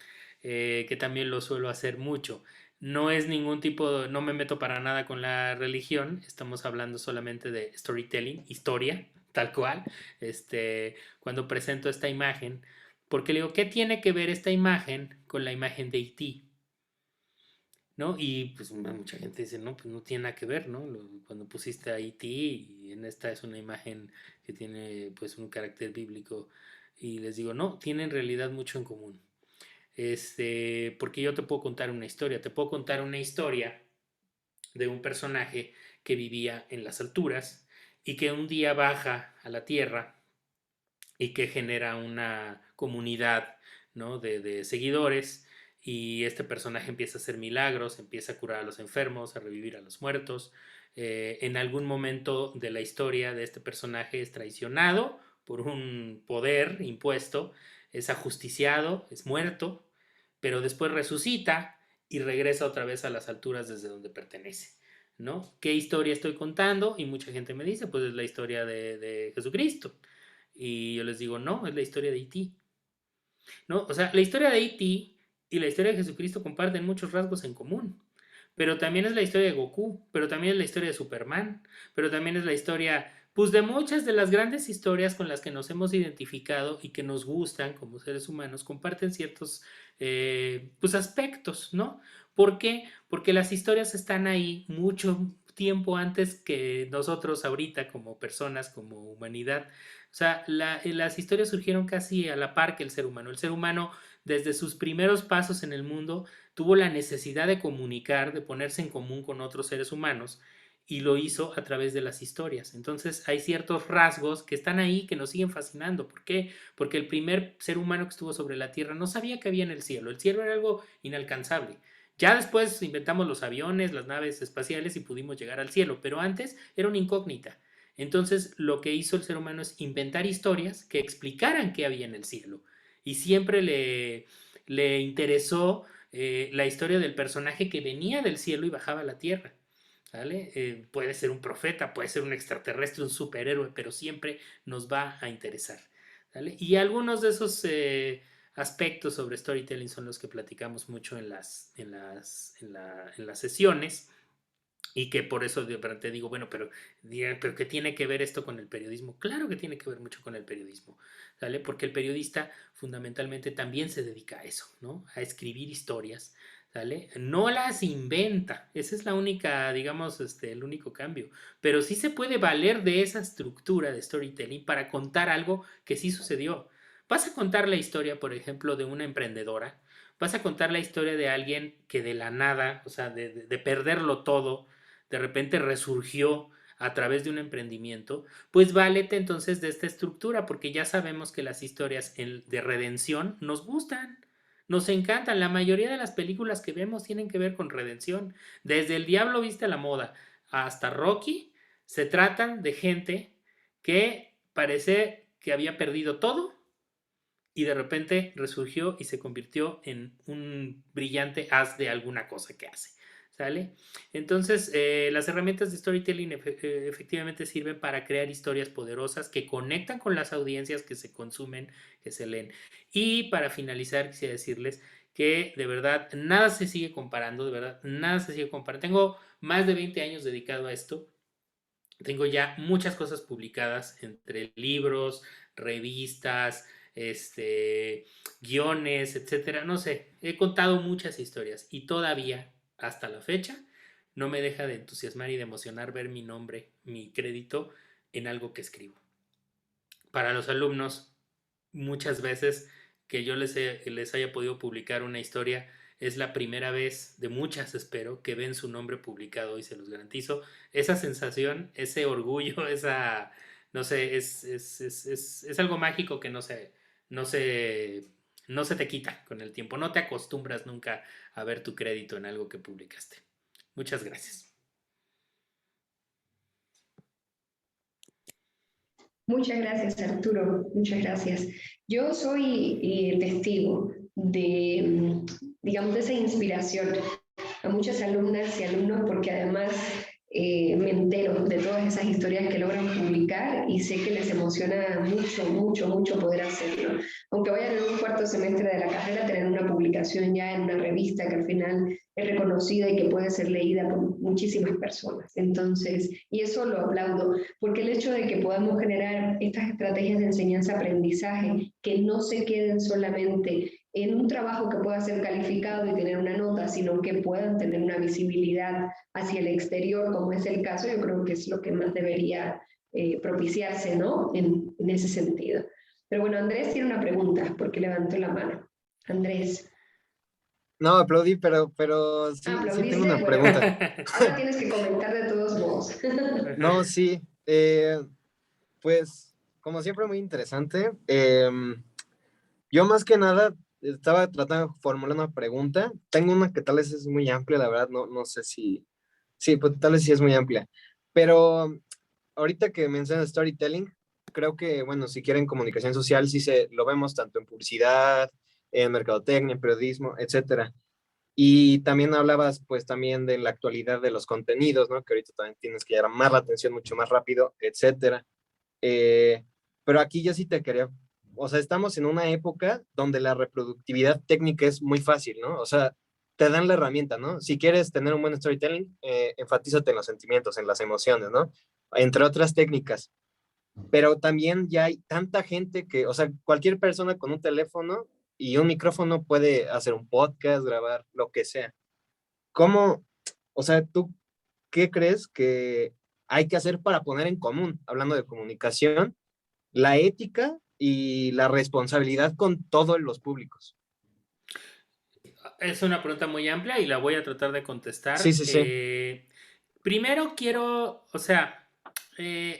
que también lo suelo hacer mucho. No es ningún tipo, no me meto para nada con la religión, estamos hablando solamente de storytelling, historia, tal cual, cuando presento esta imagen, porque le digo, ¿qué tiene que ver esta imagen con la imagen de E.T.? ¿No? Y pues mucha gente dice, no, pues no tiene nada que ver, ¿no? Cuando pusiste a E.T. y en esta es una imagen que tiene pues un carácter bíblico y les digo, no, tiene en realidad mucho en común. Porque yo te puedo contar una historia, te puedo contar una historia de un personaje que vivía en las alturas y que un día baja a la tierra y que genera una comunidad, ¿no? de seguidores y este personaje empieza a hacer milagros, empieza a curar a los enfermos, a revivir a los muertos. En algún momento de la historia de este personaje es traicionado por un poder impuesto, es ajusticiado, es muerto, pero después resucita y regresa otra vez a las alturas desde donde pertenece, ¿no? ¿Qué historia estoy contando? Y mucha gente me dice, pues es la historia de Jesucristo. Y yo les digo, no, es la historia de E.T. ¿No? O sea, la historia de E.T. y la historia de Jesucristo comparten muchos rasgos en común. Pero también es la historia de Goku, pero también es la historia de Superman, pero también es la historia, pues, de muchas de las grandes historias con las que nos hemos identificado y que nos gustan como seres humanos, comparten ciertos, pues, aspectos, ¿no? ¿Por qué? Porque las historias están ahí mucho tiempo antes que nosotros ahorita como personas, como humanidad. O sea, las historias surgieron casi a la par que el ser humano. El ser humano, desde sus primeros pasos en el mundo, tuvo la necesidad de comunicar, de ponerse en común con otros seres humanos y lo hizo a través de las historias. Entonces hay ciertos rasgos que están ahí que nos siguen fascinando. ¿Por qué? Porque el primer ser humano que estuvo sobre la Tierra no sabía que había en el cielo. El cielo era algo inalcanzable. Ya después inventamos los aviones, las naves espaciales y pudimos llegar al cielo, pero antes era una incógnita. Entonces lo que hizo el ser humano es inventar historias que explicaran qué había en el cielo. Y siempre le interesó la historia del personaje que venía del cielo y bajaba a la tierra. ¿Vale? Puede ser un profeta, puede ser un extraterrestre, un superhéroe, pero siempre nos va a interesar. ¿Vale? Y algunos de esos aspectos sobre storytelling son los que platicamos mucho en las sesiones. Y que por eso te digo, bueno, pero ¿qué tiene que ver esto con el periodismo? Claro que tiene que ver mucho con el periodismo, ¿vale? Porque el periodista fundamentalmente también se dedica a eso, ¿no? A escribir historias, ¿vale? No las inventa, esa es la única, digamos, el único cambio, pero sí se puede valer de esa estructura de storytelling para contar algo que sí sucedió. Vas a contar la historia, por ejemplo, de una emprendedora, vas a contar la historia de alguien que de la nada, o sea, de perderlo todo, de repente resurgió a través de un emprendimiento, pues válete entonces de esta estructura, porque ya sabemos que las historias de redención nos gustan, nos encantan. La mayoría de las películas que vemos tienen que ver con redención. Desde El Diablo Viste a la Moda hasta Rocky, se tratan de gente que parece que había perdido todo y de repente resurgió y se convirtió en un brillante as de alguna cosa que hace. ¿Sale? Entonces, las herramientas de storytelling efectivamente sirven para crear historias poderosas que conectan con las audiencias que se consumen, que se leen. Y para finalizar, quisiera decirles que de verdad nada se sigue comparando, de verdad nada se sigue comparando. Tengo más de 20 años dedicado a esto. Tengo ya muchas cosas publicadas entre libros, revistas, guiones, etcétera. No sé, he contado muchas historias y todavía, hasta la fecha, no me deja de entusiasmar y de emocionar ver mi nombre, mi crédito en algo que escribo. Para los alumnos, muchas veces que yo les haya podido publicar una historia, es la primera vez de muchas, espero, que ven su nombre publicado y se los garantizo. Esa sensación, ese orgullo, esa, no sé, es algo mágico que no se, no se te quita con el tiempo. No te acostumbras nunca a ver tu crédito en algo que publicaste. Muchas gracias. Muchas gracias, Arturo. Muchas gracias. Yo soy testigo de, digamos, de esa inspiración a muchas alumnas y alumnos porque además me entero de todas esas historias que logran publicar y sé que les emociona mucho, mucho, mucho poder hacerlo. Aunque vayan en un cuarto semestre de la carrera, tener una publicación ya en una revista que al final es reconocida y que puede ser leída por muchísimas personas. Entonces, y eso lo aplaudo, porque el hecho de que podamos generar estas estrategias de enseñanza-aprendizaje que no se queden solamente en un trabajo que pueda ser calificado y tener una nota, sino que puedan tener una visibilidad hacia el exterior, como es el caso, yo creo que es lo que más debería propiciarse, ¿no? En ese sentido. Pero bueno, Andrés tiene una pregunta, porque levantó la mano. Andrés. No, aplaudí, pero sí, sí tengo ¿Aplaudiste? una Bueno, pregunta. ahora tienes que comentar de todos modos. No, sí, pues como siempre muy interesante. Yo más que nada estaba tratando de formular una pregunta. Tengo una que tal vez es muy amplia, la verdad, no sé si, sí, pues tal vez sí es muy amplia. Pero ahorita que mencionas storytelling, creo que, bueno, si quieren comunicación social, sí lo vemos tanto en publicidad, en mercadotecnia, en periodismo, etcétera. Y también hablabas, pues, también de la actualidad de los contenidos, ¿no? Que ahorita también tienes que llamar la atención mucho más rápido, etcétera. Eh, pero aquí yo sí te quería, o sea, estamos en una época donde la reproductividad técnica es muy fácil, ¿no? O sea, te dan la herramienta, ¿no? Si quieres tener un buen storytelling, enfatízate en los sentimientos, en las emociones, ¿no? Entre otras técnicas. Pero también ya hay tanta gente que, o sea, cualquier persona con un teléfono y un micrófono puede hacer un podcast, grabar, lo que sea. ¿Cómo, o sea, tú qué crees que hay que hacer para poner en común, hablando de comunicación, la ética y la responsabilidad con todos los públicos? Es una pregunta muy amplia y la voy a tratar de Sí, contestar. sí, sí. Primero quiero, o sea,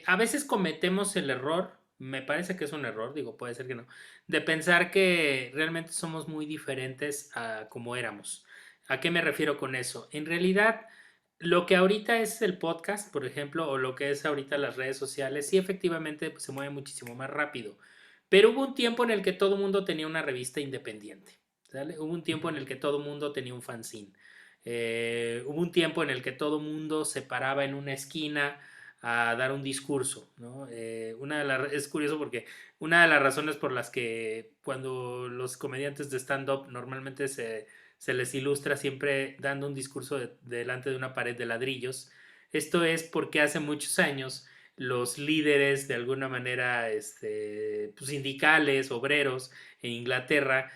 a veces cometemos el error, me parece que es un error, digo, puede ser que no, de pensar que realmente somos muy diferentes a como éramos. ¿A qué me refiero con eso? En realidad, lo que ahorita es el podcast, por ejemplo, o lo que es ahorita las redes sociales, sí efectivamente pues, se mueve muchísimo más rápido. Pero hubo un tiempo en el que todo el mundo tenía una revista independiente. ¿Sale? Hubo un tiempo en el que todo el mundo tenía un fanzine. Hubo un tiempo en el que todo el mundo se paraba en una esquina a dar un discurso, ¿no? Es curioso porque una de las razones por las que cuando los comediantes de stand-up normalmente se les ilustra siempre dando un discurso delante de una pared de ladrillos, esto es porque hace muchos años los líderes de alguna manera pues sindicales, obreros en Inglaterra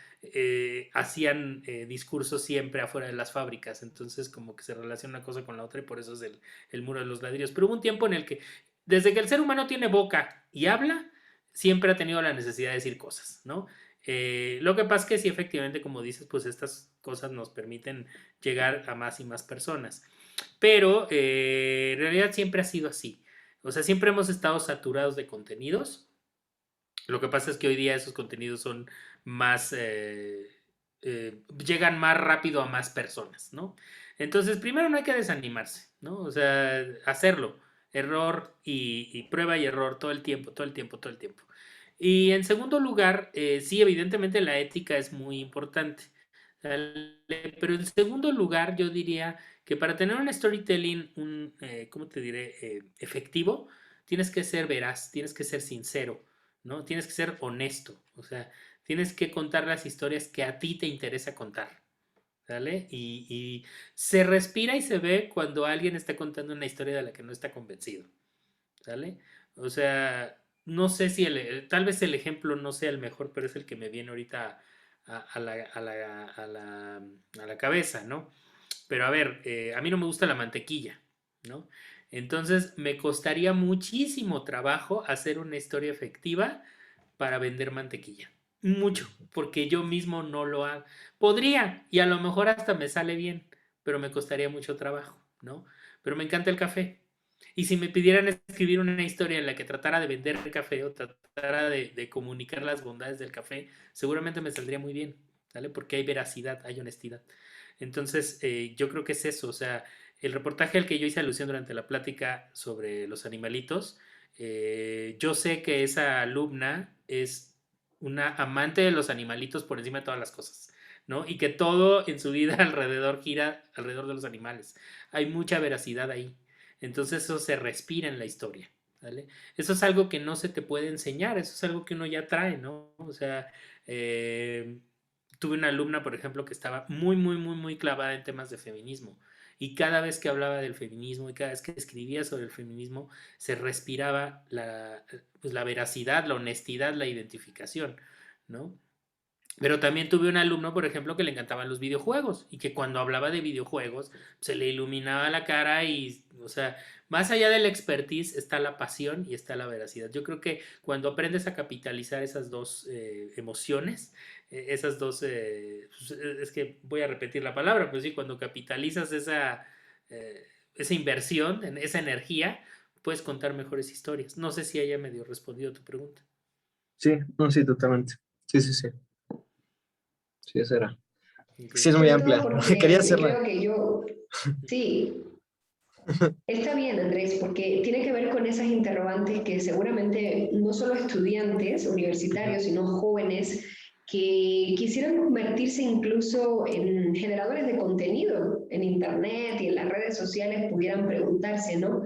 hacían discursos siempre afuera de las fábricas, entonces como que se relaciona una cosa con la otra y por eso es el muro de los ladrillos. Pero hubo un tiempo en el que desde que el ser humano tiene boca y habla, siempre ha tenido la necesidad de decir cosas, ¿no? Lo que pasa es que sí, efectivamente, como dices, pues estas cosas nos permiten llegar a más y más personas. Pero en realidad siempre ha sido así. O sea, siempre hemos estado saturados de contenidos. Lo que pasa es que hoy día esos contenidos son más, llegan más rápido a más personas, ¿no? Entonces, primero no hay que desanimarse, ¿no? O sea, hacerlo, error y prueba y error todo el tiempo, todo el tiempo, todo el tiempo. Y en segundo lugar, sí, evidentemente la ética es muy importante, ¿sale? Pero en segundo lugar, yo diría que para tener un storytelling, ¿cómo te diré? Efectivo, tienes que ser veraz, tienes que ser sincero, ¿no? Tienes que ser honesto, o sea, tienes que contar las historias que a ti te interesa contar, ¿sale? Y se respira y se ve cuando alguien está contando una historia de la que no está convencido, ¿sale? O sea, no sé si tal vez el ejemplo no sea el mejor, pero es el que me viene ahorita a la cabeza, ¿no? Pero a ver, a mí no me gusta la mantequilla, ¿no? Entonces me costaría muchísimo trabajo hacer una historia efectiva para vender mantequilla. Mucho, porque yo mismo no lo hago. Podría, y a lo mejor hasta me sale bien, pero me costaría mucho trabajo, ¿no? Pero me encanta el café. Y si me pidieran escribir una historia en la que tratara de vender el café o tratara de comunicar las bondades del café, seguramente me saldría muy bien, ¿vale? Porque hay veracidad, hay honestidad. Entonces, yo creo que es eso, o sea, el reportaje al que yo hice alusión durante la plática sobre los animalitos, yo sé que esa alumna es una amante de los animalitos por encima de todas las cosas, ¿no? Y que todo en su vida alrededor gira alrededor de los animales. Hay mucha veracidad ahí. Entonces eso se respira en la historia, ¿vale? Eso es algo que no se te puede enseñar, eso es algo que uno ya trae, ¿no? O sea, tuve una alumna, por ejemplo, que estaba muy, muy, muy, muy clavada en temas de feminismo. Y cada vez que hablaba del feminismo y cada vez que escribía sobre el feminismo, se respiraba pues, la veracidad, la honestidad, la identificación, ¿no? Pero también tuve un alumno, por ejemplo, que le encantaban los videojuegos y que cuando hablaba de videojuegos se le iluminaba la cara y, o sea, más allá de la expertise está la pasión y está la veracidad. Yo creo que cuando aprendes a capitalizar esas dos emociones, esas dos, pues, es que voy a repetir la palabra, pero sí, cuando capitalizas esa inversión, esa energía, puedes contar mejores historias. No sé si haya medio respondido a tu pregunta. Sí, no, sí, totalmente. Sí, sí, sí. Sí, esa era. Sí, Okay. es muy Sobre todo amplia. porque Quería hacerla. creo que yo, sí, está bien, Andrés, porque tiene que ver con esas interrogantes que seguramente no solo estudiantes universitarios, sino jóvenes que quisieran convertirse incluso en generadores de contenido en Internet y en las redes sociales pudieran preguntarse, ¿no?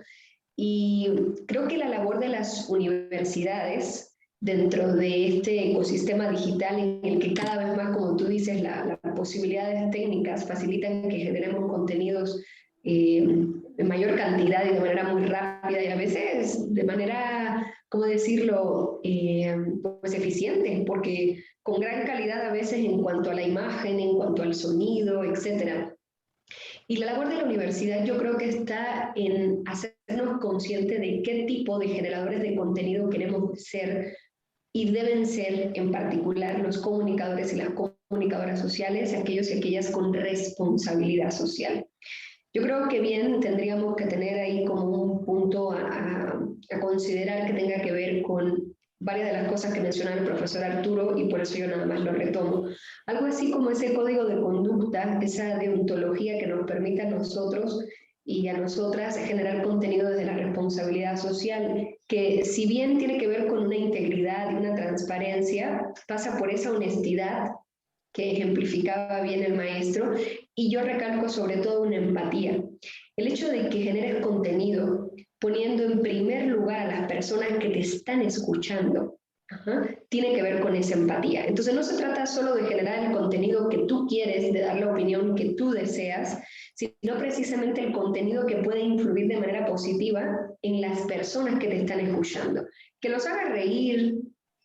Y creo que la labor de las universidades dentro de este ecosistema digital en el que cada vez más, como tú dices, las posibilidades técnicas facilitan que generemos contenidos en mayor cantidad y de manera muy rápida y a veces de manera, ¿cómo decirlo?, pues eficiente, porque con gran calidad a veces en cuanto a la imagen, en cuanto al sonido, etcétera. Y la labor de la universidad yo creo que está en hacernos conscientes de qué tipo de generadores de contenido queremos ser y deben ser en particular los comunicadores y las comunicadoras sociales, aquellos y aquellas con responsabilidad social. Yo creo que bien tendríamos que tener ahí como un punto a considerar que tenga que ver con varias de las cosas que mencionaba el profesor Arturo y por eso yo nada más lo retomo. Algo así como ese código de conducta, esa deontología que nos permite a nosotros y a nosotras generar contenido desde la responsabilidad social, que si bien tiene que ver con una integridad y una transparencia, pasa por esa honestidad que ejemplificaba bien el maestro, y yo recalco sobre todo una empatía. El hecho de que generes contenido poniendo en primer lugar a las personas que te están escuchando, tiene que ver con esa empatía. Entonces no se trata solo de generar el contenido que tú quieres, de dar la opinión que tú deseas, sino precisamente el contenido que puede influir de manera positiva en las personas que te están escuchando. Que los haga reír,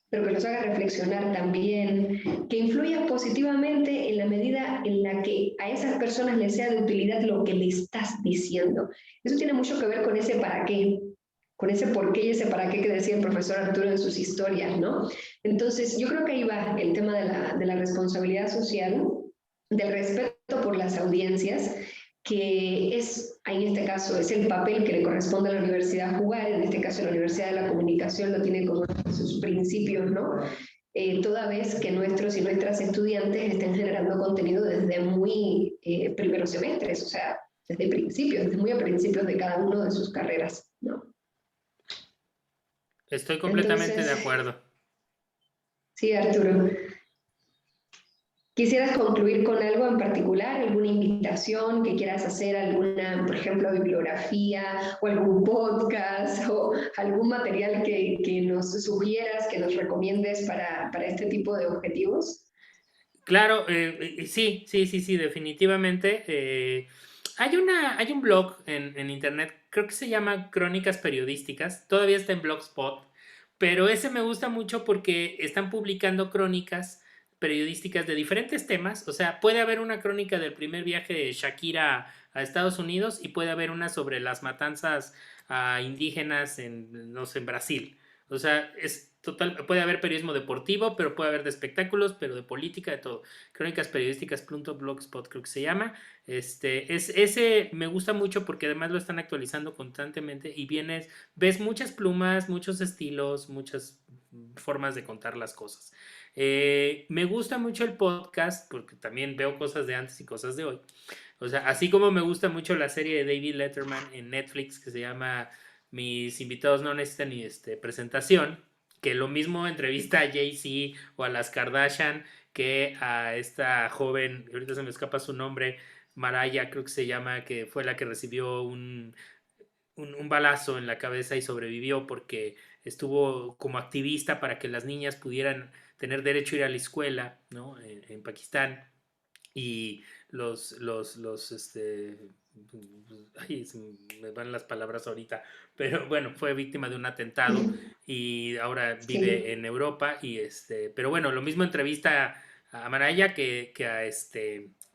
pero que los haga reflexionar también, que influya positivamente en la medida en la que a esas personas les sea de utilidad lo que le estás diciendo. Eso tiene mucho que ver con ese para qué, con ese por qué y ese para qué que decía el profesor Arturo en sus historias, ¿no? Entonces, yo creo que ahí va el tema de la responsabilidad social, del respeto por las audiencias, que es, en este caso, es el papel que le corresponde a la universidad jugar, en este caso la Universidad de la Comunicación lo tiene como uno de sus principios, ¿no? Toda vez que nuestros y nuestras estudiantes estén generando contenido desde muy primeros semestres, o sea, desde principios, desde muy a principios de cada uno de sus carreras, ¿no? Estoy completamente de Entonces, acuerdo. sí, Arturo. ¿Quisieras concluir con algo en particular? ¿Alguna invitación que quieras hacer? ¿Alguna, por ejemplo, bibliografía o algún podcast o algún material que nos sugieras, que nos recomiendes para este tipo de objetivos? Claro, sí, definitivamente. Hay un blog en internet, creo que se llama Crónicas Periodísticas, todavía está en Blogspot, pero ese me gusta mucho porque están publicando crónicas periodísticas de diferentes temas. O sea, puede haber una crónica del primer viaje de Shakira a Estados Unidos y puede haber una sobre las matanzas a indígenas en, no sé, en Brasil. O sea, es total, puede haber periodismo deportivo, pero puede haber de espectáculos, pero de política, de todo. Crónicas periodísticas.blogspot creo que se llama. Ese me gusta mucho porque además lo están actualizando constantemente y ves muchas plumas, muchos estilos, muchas formas de contar las cosas. Me gusta mucho el podcast porque también veo cosas de antes y cosas de hoy. O sea, así como me gusta mucho la serie de David Letterman en Netflix que se llama Mis invitados no necesitan ni presentación, que lo mismo entrevista a Jay-Z o a las Kardashian que a esta joven, ahorita se me escapa su nombre, Mariah creo que se llama, que fue la que recibió un balazo en la cabeza y sobrevivió porque estuvo como activista para que las niñas pudieran tener derecho a ir a la escuela, ¿no? En Pakistán. Y ay, me van las palabras ahorita, pero bueno, fue víctima de un atentado y ahora vive Sí. en Europa pero bueno, lo mismo entrevista a Maraya que a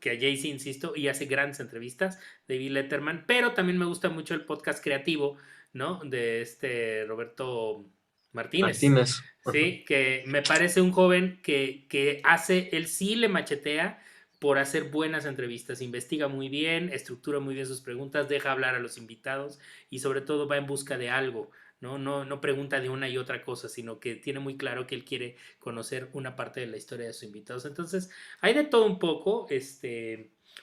Jay-Z, insisto, y hace grandes entrevistas, David Letterman, pero también me gusta mucho el podcast creativo, ¿no? De Roberto Martínez, Martínez. Ajá. ¿sí? Que me parece un joven que él sí le machetea por hacer buenas entrevistas, investiga muy bien, estructura muy bien sus preguntas, deja hablar a los invitados y sobre todo va en busca de algo, ¿no? No pregunta de una y otra cosa, sino que tiene muy claro que él quiere conocer una parte de la historia de sus invitados. Entonces, hay de todo un poco,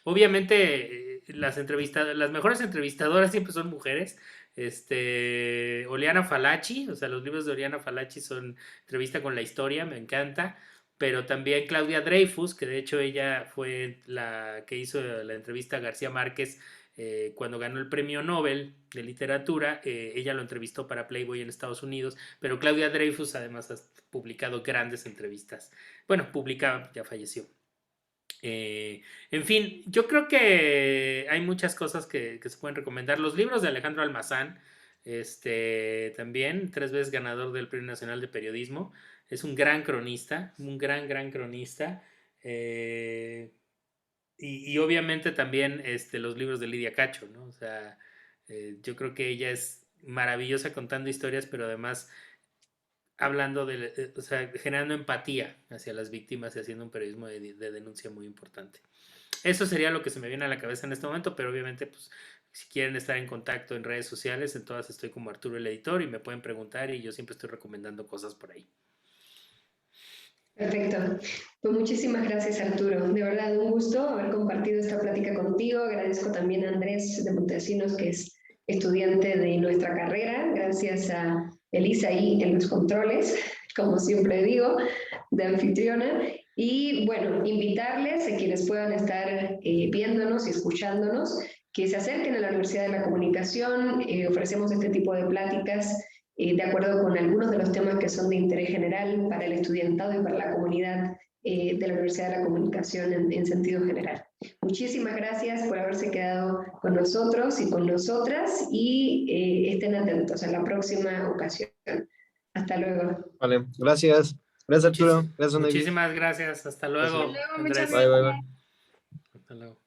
obviamente las mejores entrevistadoras siempre son mujeres. Oriana Fallaci, o sea, los libros de Oriana Fallaci son entrevista con la historia, me encanta, pero también Claudia Dreyfus, que de hecho ella fue la que hizo la entrevista a García Márquez cuando ganó el premio Nobel de literatura. Ella lo entrevistó para Playboy en Estados Unidos, pero Claudia Dreyfus además ha publicado grandes entrevistas. Bueno, publicaba, ya falleció. En fin, yo creo que hay muchas cosas que se pueden recomendar. Los libros de Alejandro Almazán, también, 3 veces ganador del Premio Nacional de Periodismo. Es un gran cronista, un gran cronista. eh, y obviamente también los libros de Lidia Cacho, ¿no? O sea, yo creo que ella es maravillosa contando historias, pero además hablando o sea, generando empatía hacia las víctimas y haciendo un periodismo de denuncia muy importante. Eso sería lo que se me viene a la cabeza en este momento, pero obviamente, pues, si quieren estar en contacto en redes sociales, en todas estoy como Arturo el Editor y me pueden preguntar y yo siempre estoy recomendando cosas por ahí. Perfecto. Pues muchísimas gracias, Arturo. De verdad, un gusto haber compartido esta plática contigo. Agradezco también a Andrés de Montesinos, que es estudiante de nuestra carrera. Gracias a Elisa ahí en los controles, como siempre digo, de anfitriona. Y bueno, invitarles a quienes puedan estar viéndonos y escuchándonos, que se acerquen a la Universidad de la Comunicación. Ofrecemos este tipo de pláticas de acuerdo con algunos de los temas que son de interés general para el estudiantado y para la comunidad de la Universidad de la Comunicación en sentido general. Muchísimas gracias por haberse quedado con nosotros y con nosotras y estén atentos a la próxima ocasión. Hasta luego. Vale, gracias. Gracias, Arturo. Gracias, Nevi. Muchísimas gracias. Hasta luego, Gracias. Andrés. Bye, bye, bye. Hasta luego.